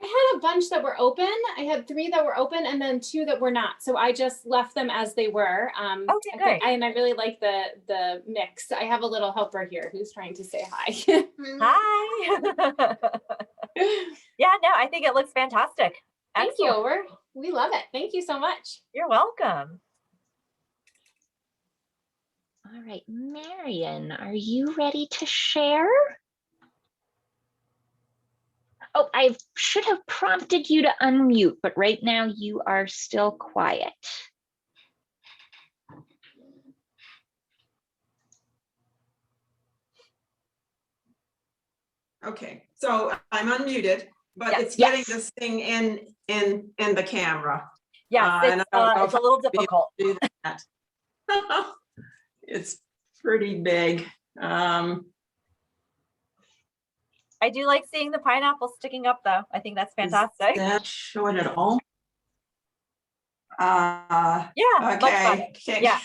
I had a bunch that were open. I had 3 that were open and then 2 that were not. So I just left them as they were. Okay, great. And I really like the mix. I have a little helper here who's trying to say hi. Hi. Yeah, no, I think it looks fantastic. Thank you. We love it. Thank you so much. You're welcome. All right, Marion, are you ready to share? Oh, I should have prompted you to unmute, but right now you are still quiet. Okay, so I'm unmuted, but it's getting this thing in in the camera. Yes, and it's, I don't know it's if a little I'll be able difficult. to do that. It's pretty big. I do like seeing the pineapple sticking up though. I think that's fantastic. Is that showing it all? Yeah, much better. Okay. Yeah.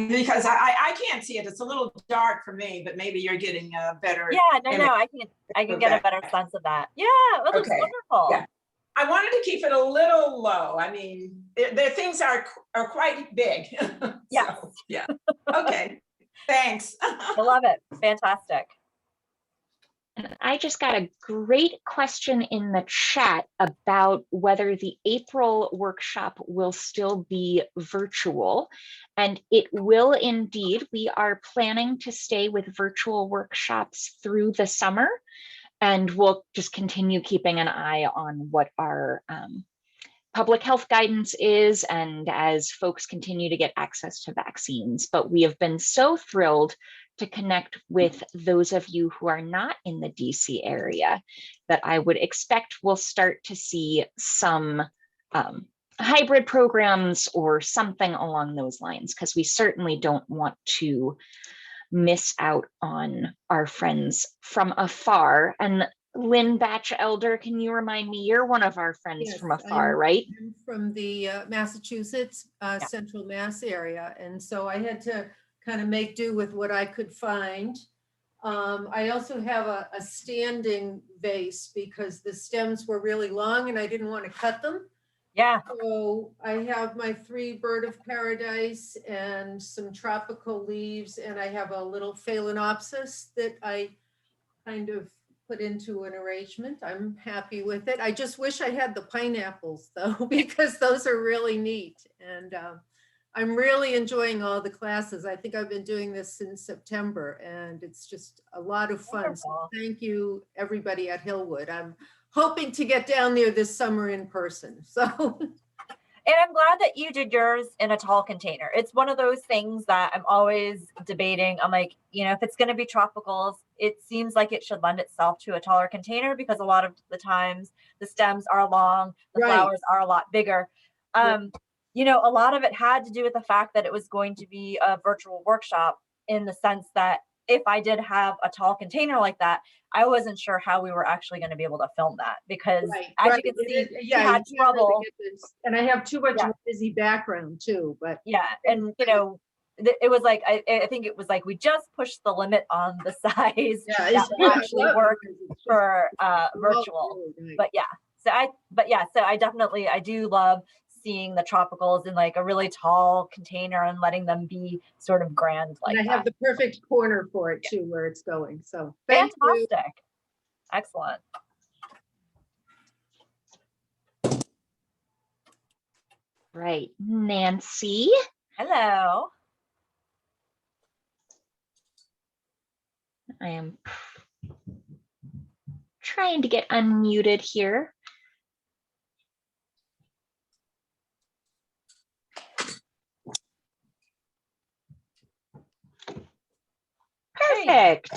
Because I can't see it. It's a little dark for me, but maybe you're getting a better. Yeah, no, I can get a better sense of that. Yeah, it looks Okay. wonderful. Yeah. I wanted to keep it a little low. I mean, the things are quite big. Yeah. So, yeah. Okay. Thanks. I love it. Fantastic. And I just got a great question in the chat about whether the April workshop will still be virtual. And it will indeed. We are planning to stay with virtual workshops through the summer. And we'll just continue keeping an eye on what our public health guidance is, and as folks continue to get access to vaccines. But we have been so thrilled to connect with those of you who are not in the DC area that I would expect we'll start to see some hybrid programs or something along those lines, because we certainly don't want to miss out on our friends from afar. And Lynn Batchelder, can you remind me, you're one of our friends Yes, from afar, right? I'm from the Massachusetts Central Mass area, and so I had to kind of make do with what I could find. I also have a standing vase because the stems were really long and I didn't want to cut them. Yeah. So I have my 3 bird of paradise and some tropical leaves, and I have a little phalaenopsis that I kind of put into an arrangement. I'm happy with it. I just wish I had the pineapples though, because those are really neat. And I'm really enjoying all the classes. I think I've been doing this since September, and it's just a lot of fun. So Wonderful. thank you, everybody at Hillwood. I'm hoping to get down there this summer in person. So And I'm glad that you did yours in a tall container. It's one of those things that I'm always debating. I'm like, you know, if it's going to be tropicals, it seems like it should lend itself to a taller container, because a lot of the times the stems are long, the Right. flowers are a lot bigger. You know, a lot of it had to do with the fact that it was going to be a virtual workshop, in the sense that if I did have a tall container like that, I wasn't sure how we were actually going to be able to film that, because as you can see, we had you can't really trouble. get this. And I have too much Yeah. of a busy background too, but Yeah, and you know, it was like I think it was like we just pushed the limit on the size that will actually work for virtual. Really But yeah, so I definitely, I do love seeing the tropicals in like a really tall container and letting them be sort of grand like and I have the perfect corner for it too, where it's going. So thank you. Fantastic. Excellent. Right, Nancy. Hello. I am trying to get unmuted here. Perfect.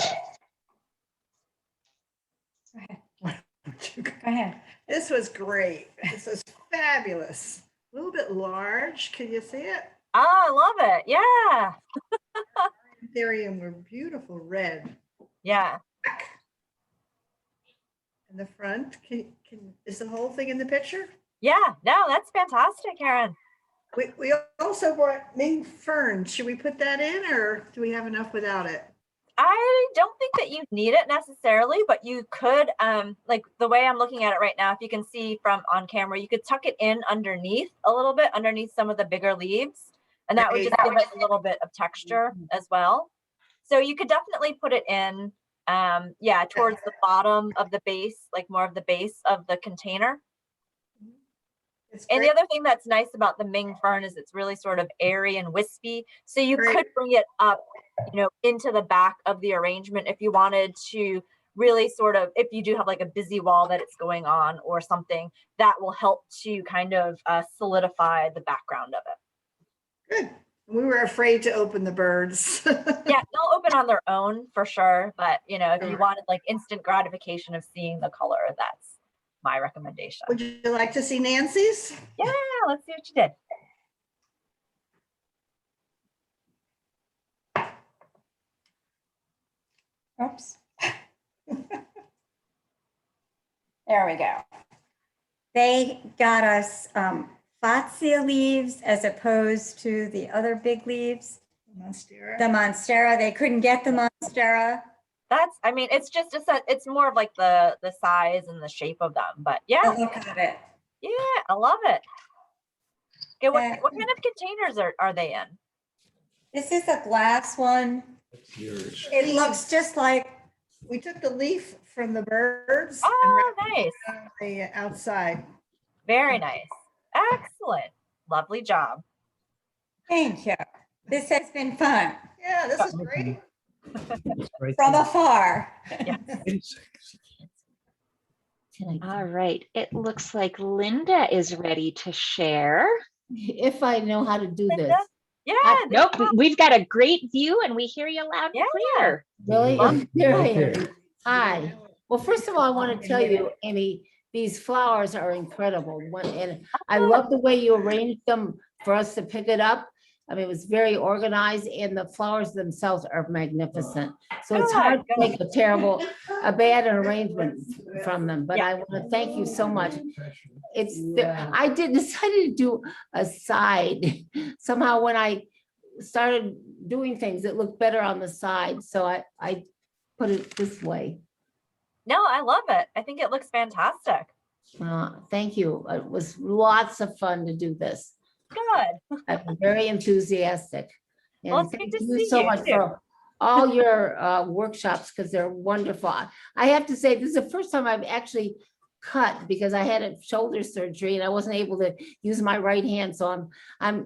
Go ahead. This was great. This was fabulous. A little bit large. Can you see it? Oh, I love it. Yeah. Antherium were beautiful red. Yeah. In the front, is the whole thing in the picture? Yeah. No, that's fantastic, Karen. We also brought Ming Fern. Should we put that in, or do we have enough without it? I don't think that you need it necessarily, but you could, like the way I'm looking at it right now, if you can see from on camera, you could tuck it in underneath a little bit, underneath some of the bigger leaves. And that would just give it a little bit of texture as well. So you could definitely put it in, yeah, towards the bottom of the base, like more of the base of the container. And the other thing that's nice about the Ming Fern is it's really sort of airy and wispy. So you could bring it up, you know, into the back of the arrangement if you wanted to really sort of, if you do have like a busy wall that it's going on or something, that will help to kind of solidify the background of it. Good. We were afraid to open the birds. Yeah, they'll open on their own for sure. But, you know, if you wanted like instant gratification of seeing the color, my recommendation. Would you like to see Nancy's? Yeah, let's see what you did. Oops. There we go. They got us Fatsia leaves as opposed to the other big leaves. Monstera. The Monstera, they couldn't get the Monstera. That's, I mean, it's just, it's more of like the size and the shape of them, but The yeah, look of it. yeah, I love it. Okay, what Yeah. kind of containers are they in? This is a glass one. It looks just like, We took the leaf from the birds and Oh, wrapped nice. it on the outside. Very nice. Excellent. Lovely job. thank you. This has been fun Yeah, this is great. from afar. All right, it looks like Linda is ready to share. If I know how to do this. Yeah. Nope, we've got a great view and we hear you loud and Yeah. clear. Really? Love- There I am. Hi. Well, first of all, I want to tell you, Amy, these flowers are incredible. And I love the way you arranged them for us to pick it up. I mean, it was very organized and the flowers themselves are magnificent. So it's hard to make a bad arrangement from them, but I want to thank you so much. I decided to do a side. Somehow when I started doing things, it looked better on the side. So I put it this way. No, I love it. I think it looks fantastic. Thank you. It was lots of fun to do this. Good. I'm very enthusiastic. Well, And it's good thank to you see so you, much too. for all your workshops because they're wonderful. I have to say, this is the first time I've actually cut because I had a shoulder surgery and I wasn't able to use my right hand. So I'm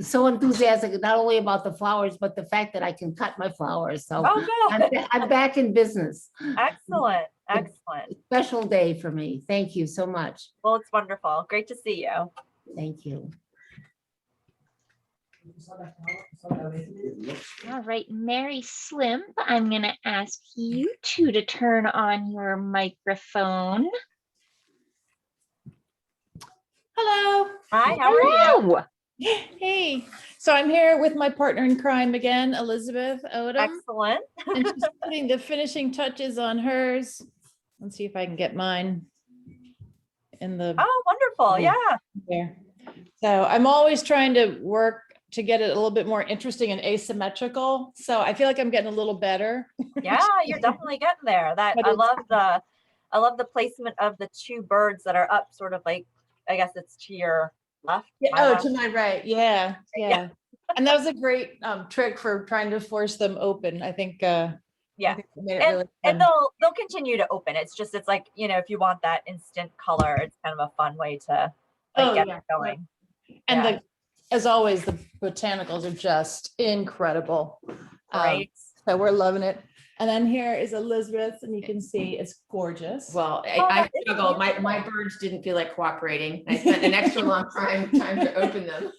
so enthusiastic, not only about the flowers, but the fact that I can cut my flowers. So Oh, good. I'm back in business. Excellent. Excellent. Special day for me. Thank you so much. Well, it's wonderful. Great to see you. Thank you. All right, Mary Slim, I'm gonna ask you two to turn on your microphone. Hello. Hi, how are you? Hello. Hey. So I'm here with my partner in crime again, Elizabeth Odom. Excellent. And she's putting the finishing touches on hers. Let's see if I can get mine in the Oh, wonderful. Yeah. there. So I'm always trying to work to get it a little bit more interesting and asymmetrical. So I feel like I'm getting a little better. Yeah, you're definitely getting there. That But I love the placement of the two birds that are up, sort of like, I guess it's to your left. Yeah, my oh, left. to my right. Yeah. Yeah. And that was a great trick for trying to force them open. I think Yeah. I think it made it And, really and fun. they'll continue to open. It's like, if you want that instant color, it's kind of a fun way to Oh, get yeah. it going. And Yeah. as always, the botanicals are just incredible. Great. So we're loving it. And then here is Elizabeth, and you can see it's gorgeous. Well, Oh, I that is struggled. My beautiful. birds didn't feel like cooperating. I spent an extra long time to open them.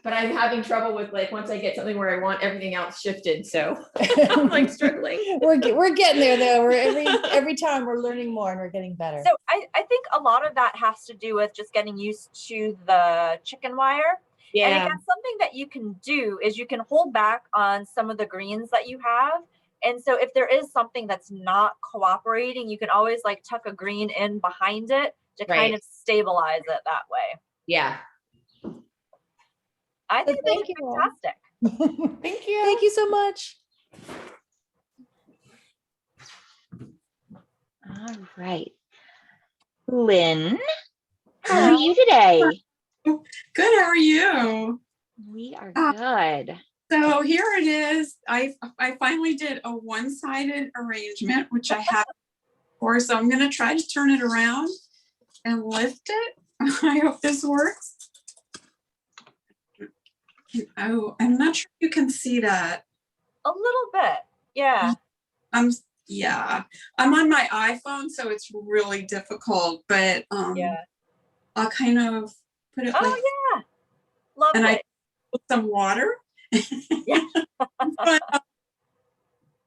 But I'm having trouble with, like, once I get something where I want everything else shifted, so I'm like struggling. We're getting there though. We're every time we're learning more and we're getting better. So I think a lot of that has to do with just getting used to the chicken wire. And again, something that you can do is you can hold back on some of the greens that you have. And so if there is something that's not cooperating, you can always like tuck a green in behind it to kind of stabilize it that way. Yeah. I think thank that's you. fantastic. Thank you. Thank you so much. All right. Lynn, how are you today? Good, how are you? We are good. So here it is. I finally did a one-sided arrangement, which I have before. So I'm going to try to turn it around and lift it. I hope this works. Oh, I'm not sure if you can see that. A little bit. Yeah. Yeah, I'm on my iPhone, so it's really difficult, but Yeah. I'll kind of put it Oh, like, yeah. Love and I it. put some water. Yeah. But,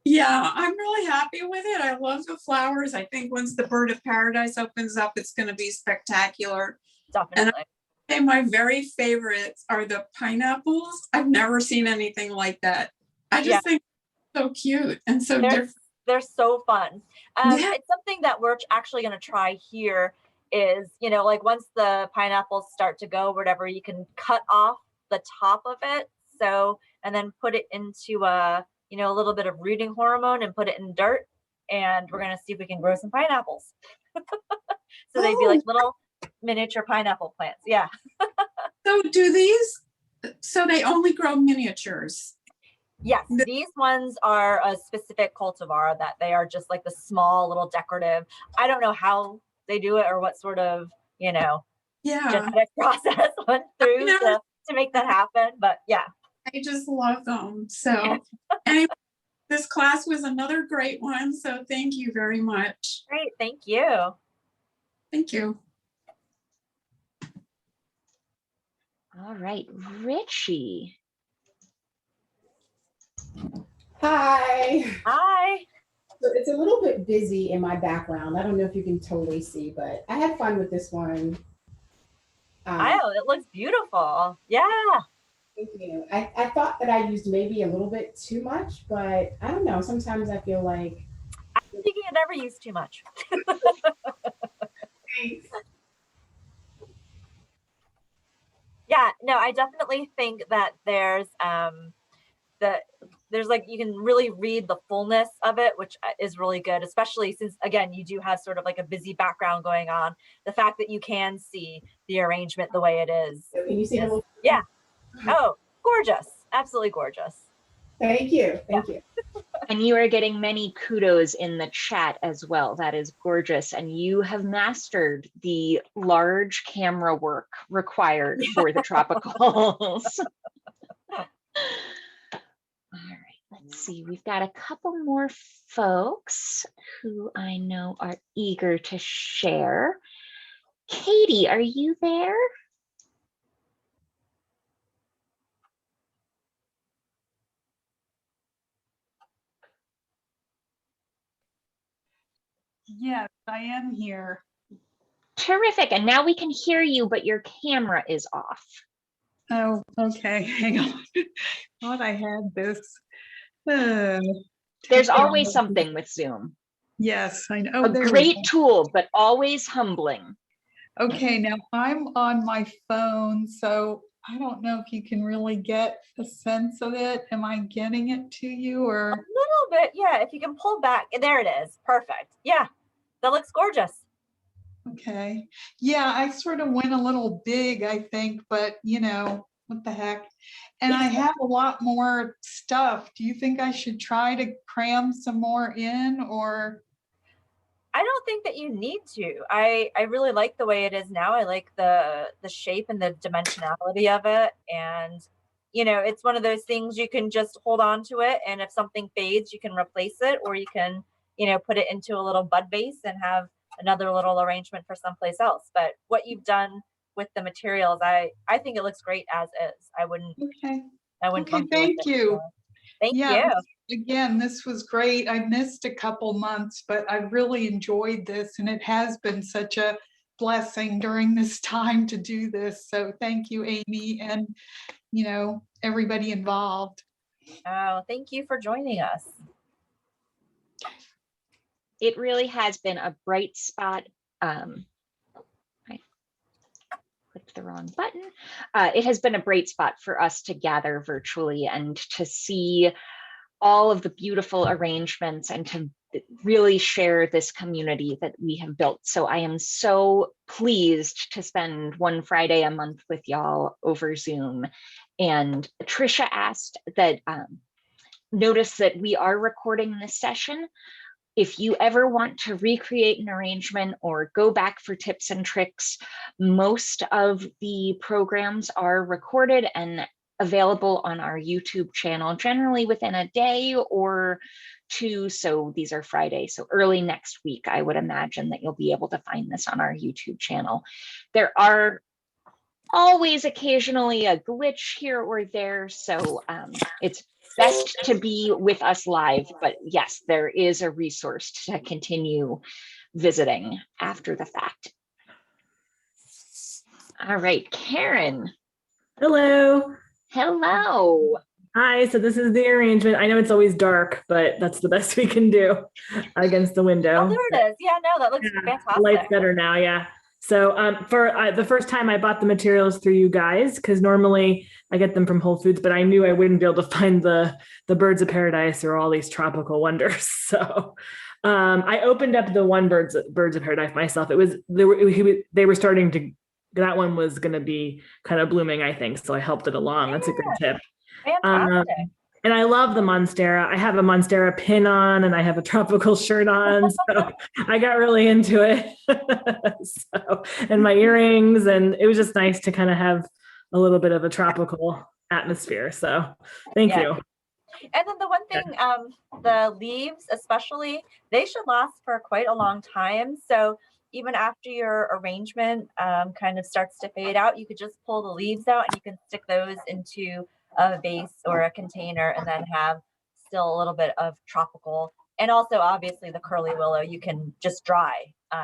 Yeah, I'm really happy with it. I love the flowers. I think once the bird of paradise opens up, it's going to be spectacular. Definitely. And my very favorites are the pineapples. I've never seen anything like that. I just think it's so cute and so different. They're so fun. Yeah. It's something that we're actually going to try here is, you know, like once the pineapples start to go, whatever, you can cut off the top of it. So, and then put it into a, you know, a little bit of rooting hormone and put it in dirt. And we're going to see if we can grow some pineapples. So they'd be like little miniature pineapple plants. Yeah. So do these, so they only grow miniatures? Yes, these ones are a specific cultivar that they are just like the small little decorative. I don't know how they do it or what sort of, you know, genetic process went through to make that happen. But yeah. I just love them. So anyway, this class was another great one. So thank you very much. Great. Thank you. Thank you. All right, Richie. Hi. Hi. So it's a little bit busy in my background. I don't know if you can totally see, but I had fun with this one. Oh, it looks beautiful. Yeah. Thank you. I thought that I used maybe a little bit too much, but I don't know. Sometimes I feel like I think you never use too much. Thanks. Yeah, no, I definitely think that there's like you can really read the fullness of it, which is really good, especially since again you do have sort of like a busy background going on. The fact that you can see the arrangement the way it is. Can you see the yeah. Oh, gorgeous. Absolutely gorgeous. Thank you. Thank you. And you are getting many kudos in the chat as well. That is gorgeous. And you have mastered the large camera work required for the tropicals. All right, let's see. We've got a couple more folks who I know are eager to share. Katie, are you there? Yes, I am here. Terrific. And now we can hear you, but your camera is off. Oh, okay. Hang on. Thought I had this. There's always something with Zoom. Yes, I know. A great tool, but always humbling. Okay, now I'm on my phone, so I don't know if you can really get a sense of it. Am I getting it to you or? A little bit, yeah. If you can pull back, there it is. Perfect. Yeah, that looks gorgeous. Okay. Yeah, I sort of went a little big, I think, but you know, what the heck. And I have a lot more stuff. Do you think I should try to cram some more in or? I don't think that you need to. I really like the way it is now. I like the shape and the dimensionality of it. And, you know, it's one of those things you can just hold on to it. And if something fades, you can replace it, or you can, you know, put it into a little bud vase and have another little arrangement for someplace else. But what you've done with the materials, I think it looks great as is. I wouldn't. Okay. Okay, thank you. So. Thank you. Again, this was great. I missed a couple months, but I really enjoyed this, and it has been such a blessing during this time to do this. So thank you, Amy, and you know, everybody involved. Oh, thank you for joining us. It really has been a bright spot. I clicked the wrong button. It has been a bright spot for us to gather virtually and to see all of the beautiful arrangements and to really share this community that we have built. So I am so pleased to spend one Friday a month with y'all over Zoom. And Trisha asked that, notice that we are recording this session. If you ever want to recreate an arrangement or go back for tips and tricks, most of the programs are recorded and available on our YouTube channel, generally within a day or two. So these are Friday. So early next week, I would imagine that you'll be able to find this on our YouTube channel. There are always occasionally a glitch here or there. So it's best to be with us live, but yes, there is a resource to continue visiting after the fact. All right, Karen. Hello. Hello. Hi, so this is the arrangement. I know it's always dark, but that's the best we can do against the window. Oh, there it is. Yeah, no, that looks The fantastic. light's better now, yeah. So for the first time I bought the materials through you guys, because normally I get them from Whole Foods, but I knew I wouldn't be able to find the birds of paradise or all these tropical wonders. So I opened up the one birds of paradise myself. It was they were starting to, that one was going to be kind of blooming, I think. So I helped it along. That's a good tip. Fantastic. And I love the Monstera. I have a Monstera pin on and I have a tropical shirt on. So I got really into it. And my earrings, and it was just nice to kind of have a little bit of a tropical atmosphere. So thank you. And then the one thing, the leaves especially, they should last for quite a long time. So even after your arrangement kind of starts to fade out, you could just pull the leaves out and you can stick those into a vase or a container and then have still a little bit of tropical. And also obviously the curly willow, you can just dry.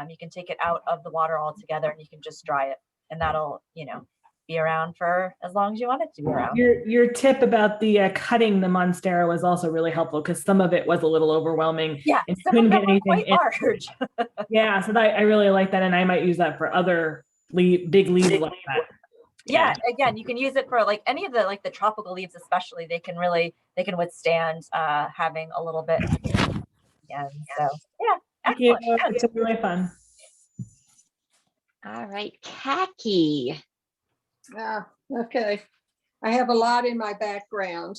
You can take it out of the water altogether and you can just dry it, and that'll, you know, be around for as long as you want it to be around. Your tip about the cutting the Monstera was also really helpful, because some of it was a little overwhelming. Yeah, and some of them were quite large. Yeah, so I really like that, and I might use that for other big leaves like that. Yeah, again, you can use it for like any of the the tropical leaves, especially. They can withstand having a little bit. Yeah, so yeah, excellent. It's really fun. All right, Khaki. Okay. I have a lot in my background.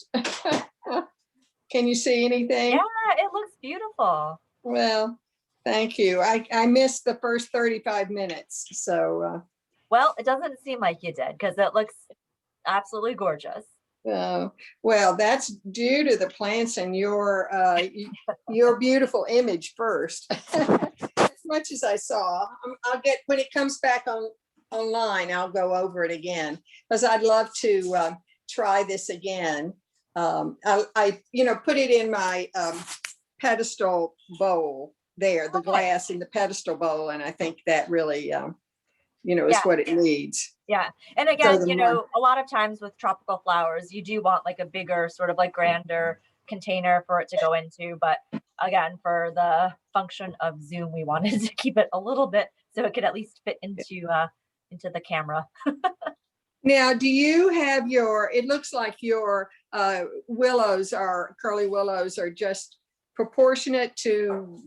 Can you see anything? Yeah, it looks beautiful. Well, thank you. I missed the first 35 minutes, so. Well, it doesn't seem like you did, because it looks absolutely gorgeous. Well, that's due to the plants and your beautiful image first. As much as I saw, I'll get, when it comes back online, I'll go over it again, because I'd love to try this again. I put it in my pedestal bowl there, the glass in the pedestal bowl, and I think that really is what it needs. Yeah. And again, a lot of times with tropical flowers, you do want like a bigger, sort of like grander container for it to go into. But again, for the function of Zoom, we wanted to keep it a little bit so it could at least fit into the camera. Now, do you have it looks like your curly willows are just proportionate to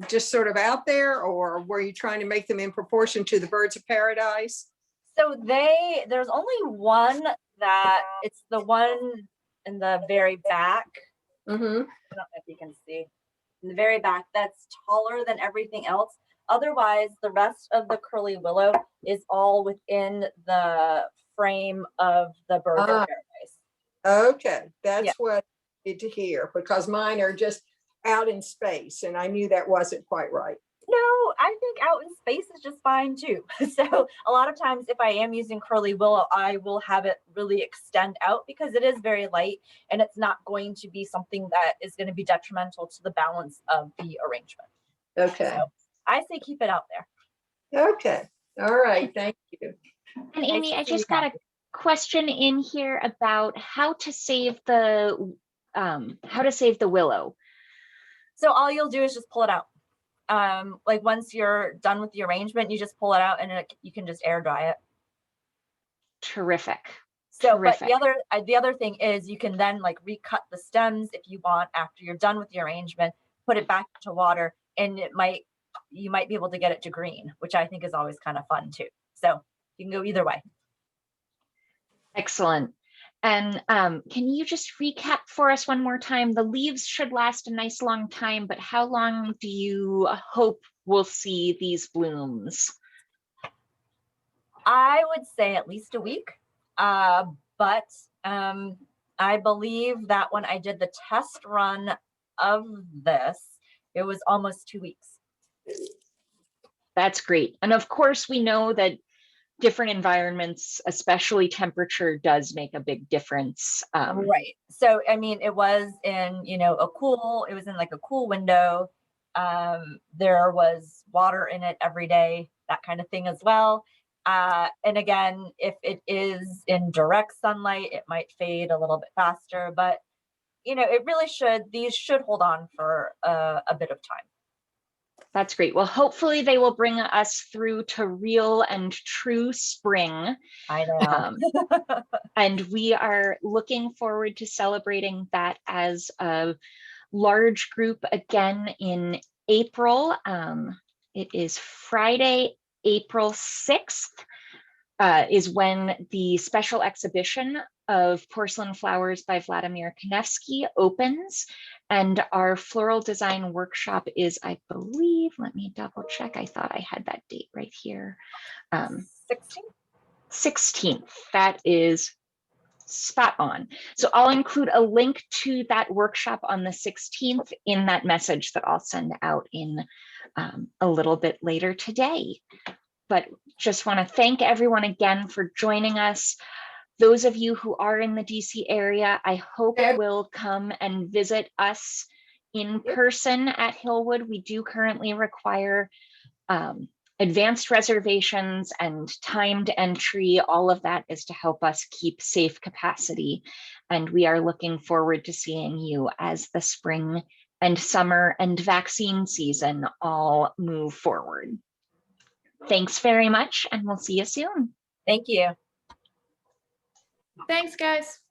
just sort of out there, or were you trying to make them in proportion to the birds of paradise? So there's only one that it's the one in the very back. I don't know if you can see in the very back, that's taller than everything else. Otherwise, the rest of the curly willow is all within the frame of the bird of paradise. Okay, that's what I need to hear, because mine are just out in space, and I knew that wasn't quite right. No, I think out in space is just fine too. So a lot of times if I am using curly willow, I will have it really extend out, because it is very light and it's not going to be something that is going to be detrimental to the balance of the arrangement. Okay. So I say keep it out there. Okay. All right. Thank you. And Amy, I just got a question in here about how to save the willow. So all you'll do is just pull it out. Like once you're done with the arrangement, you just pull it out and you can just air dry it. Terrific. So, but the other thing is you can then like recut the stems if you want after you're done with the arrangement, put it back to water, and you might be able to get it to green, which I think is always kind of fun too. So you can go either way. Excellent. And can you just recap for us one more time? The leaves should last a nice long time, but how long do you hope we'll see these blooms? I would say at least a week. But I believe that when I did the test run of this, it was almost 2 weeks. That's great. And of course, we know that different environments, especially temperature, does make a big difference. Right. So, I mean, it was in, you know, it was in like a cool window. There was water in it every day, that kind of thing as well. And again, if it is in direct sunlight, it might fade a little bit faster, but you know, these should hold on for a bit of time. That's great. Well, hopefully they will bring us through to real and true spring. I know. And we are looking forward to celebrating that as a large group again in April. It is Friday, April 6th. Is when the special exhibition of porcelain flowers by Vladimir Konevsky opens, and our floral design workshop is, I believe, let me double check. I thought I had that date right here. 16th. That is spot on. So I'll include a link to that workshop on the 16th in that message that I'll send out in a little bit later today. But just want to thank everyone again for joining us. Those of you who are in the DC area, I hope will come and visit us in person at Hillwood. We do currently require advanced reservations and timed entry. All of that is to help us keep safe capacity. And we are looking forward to seeing you as the spring and summer and vaccine season all move forward. Thanks very much, and we'll see you soon. Thank you. Thanks, guys.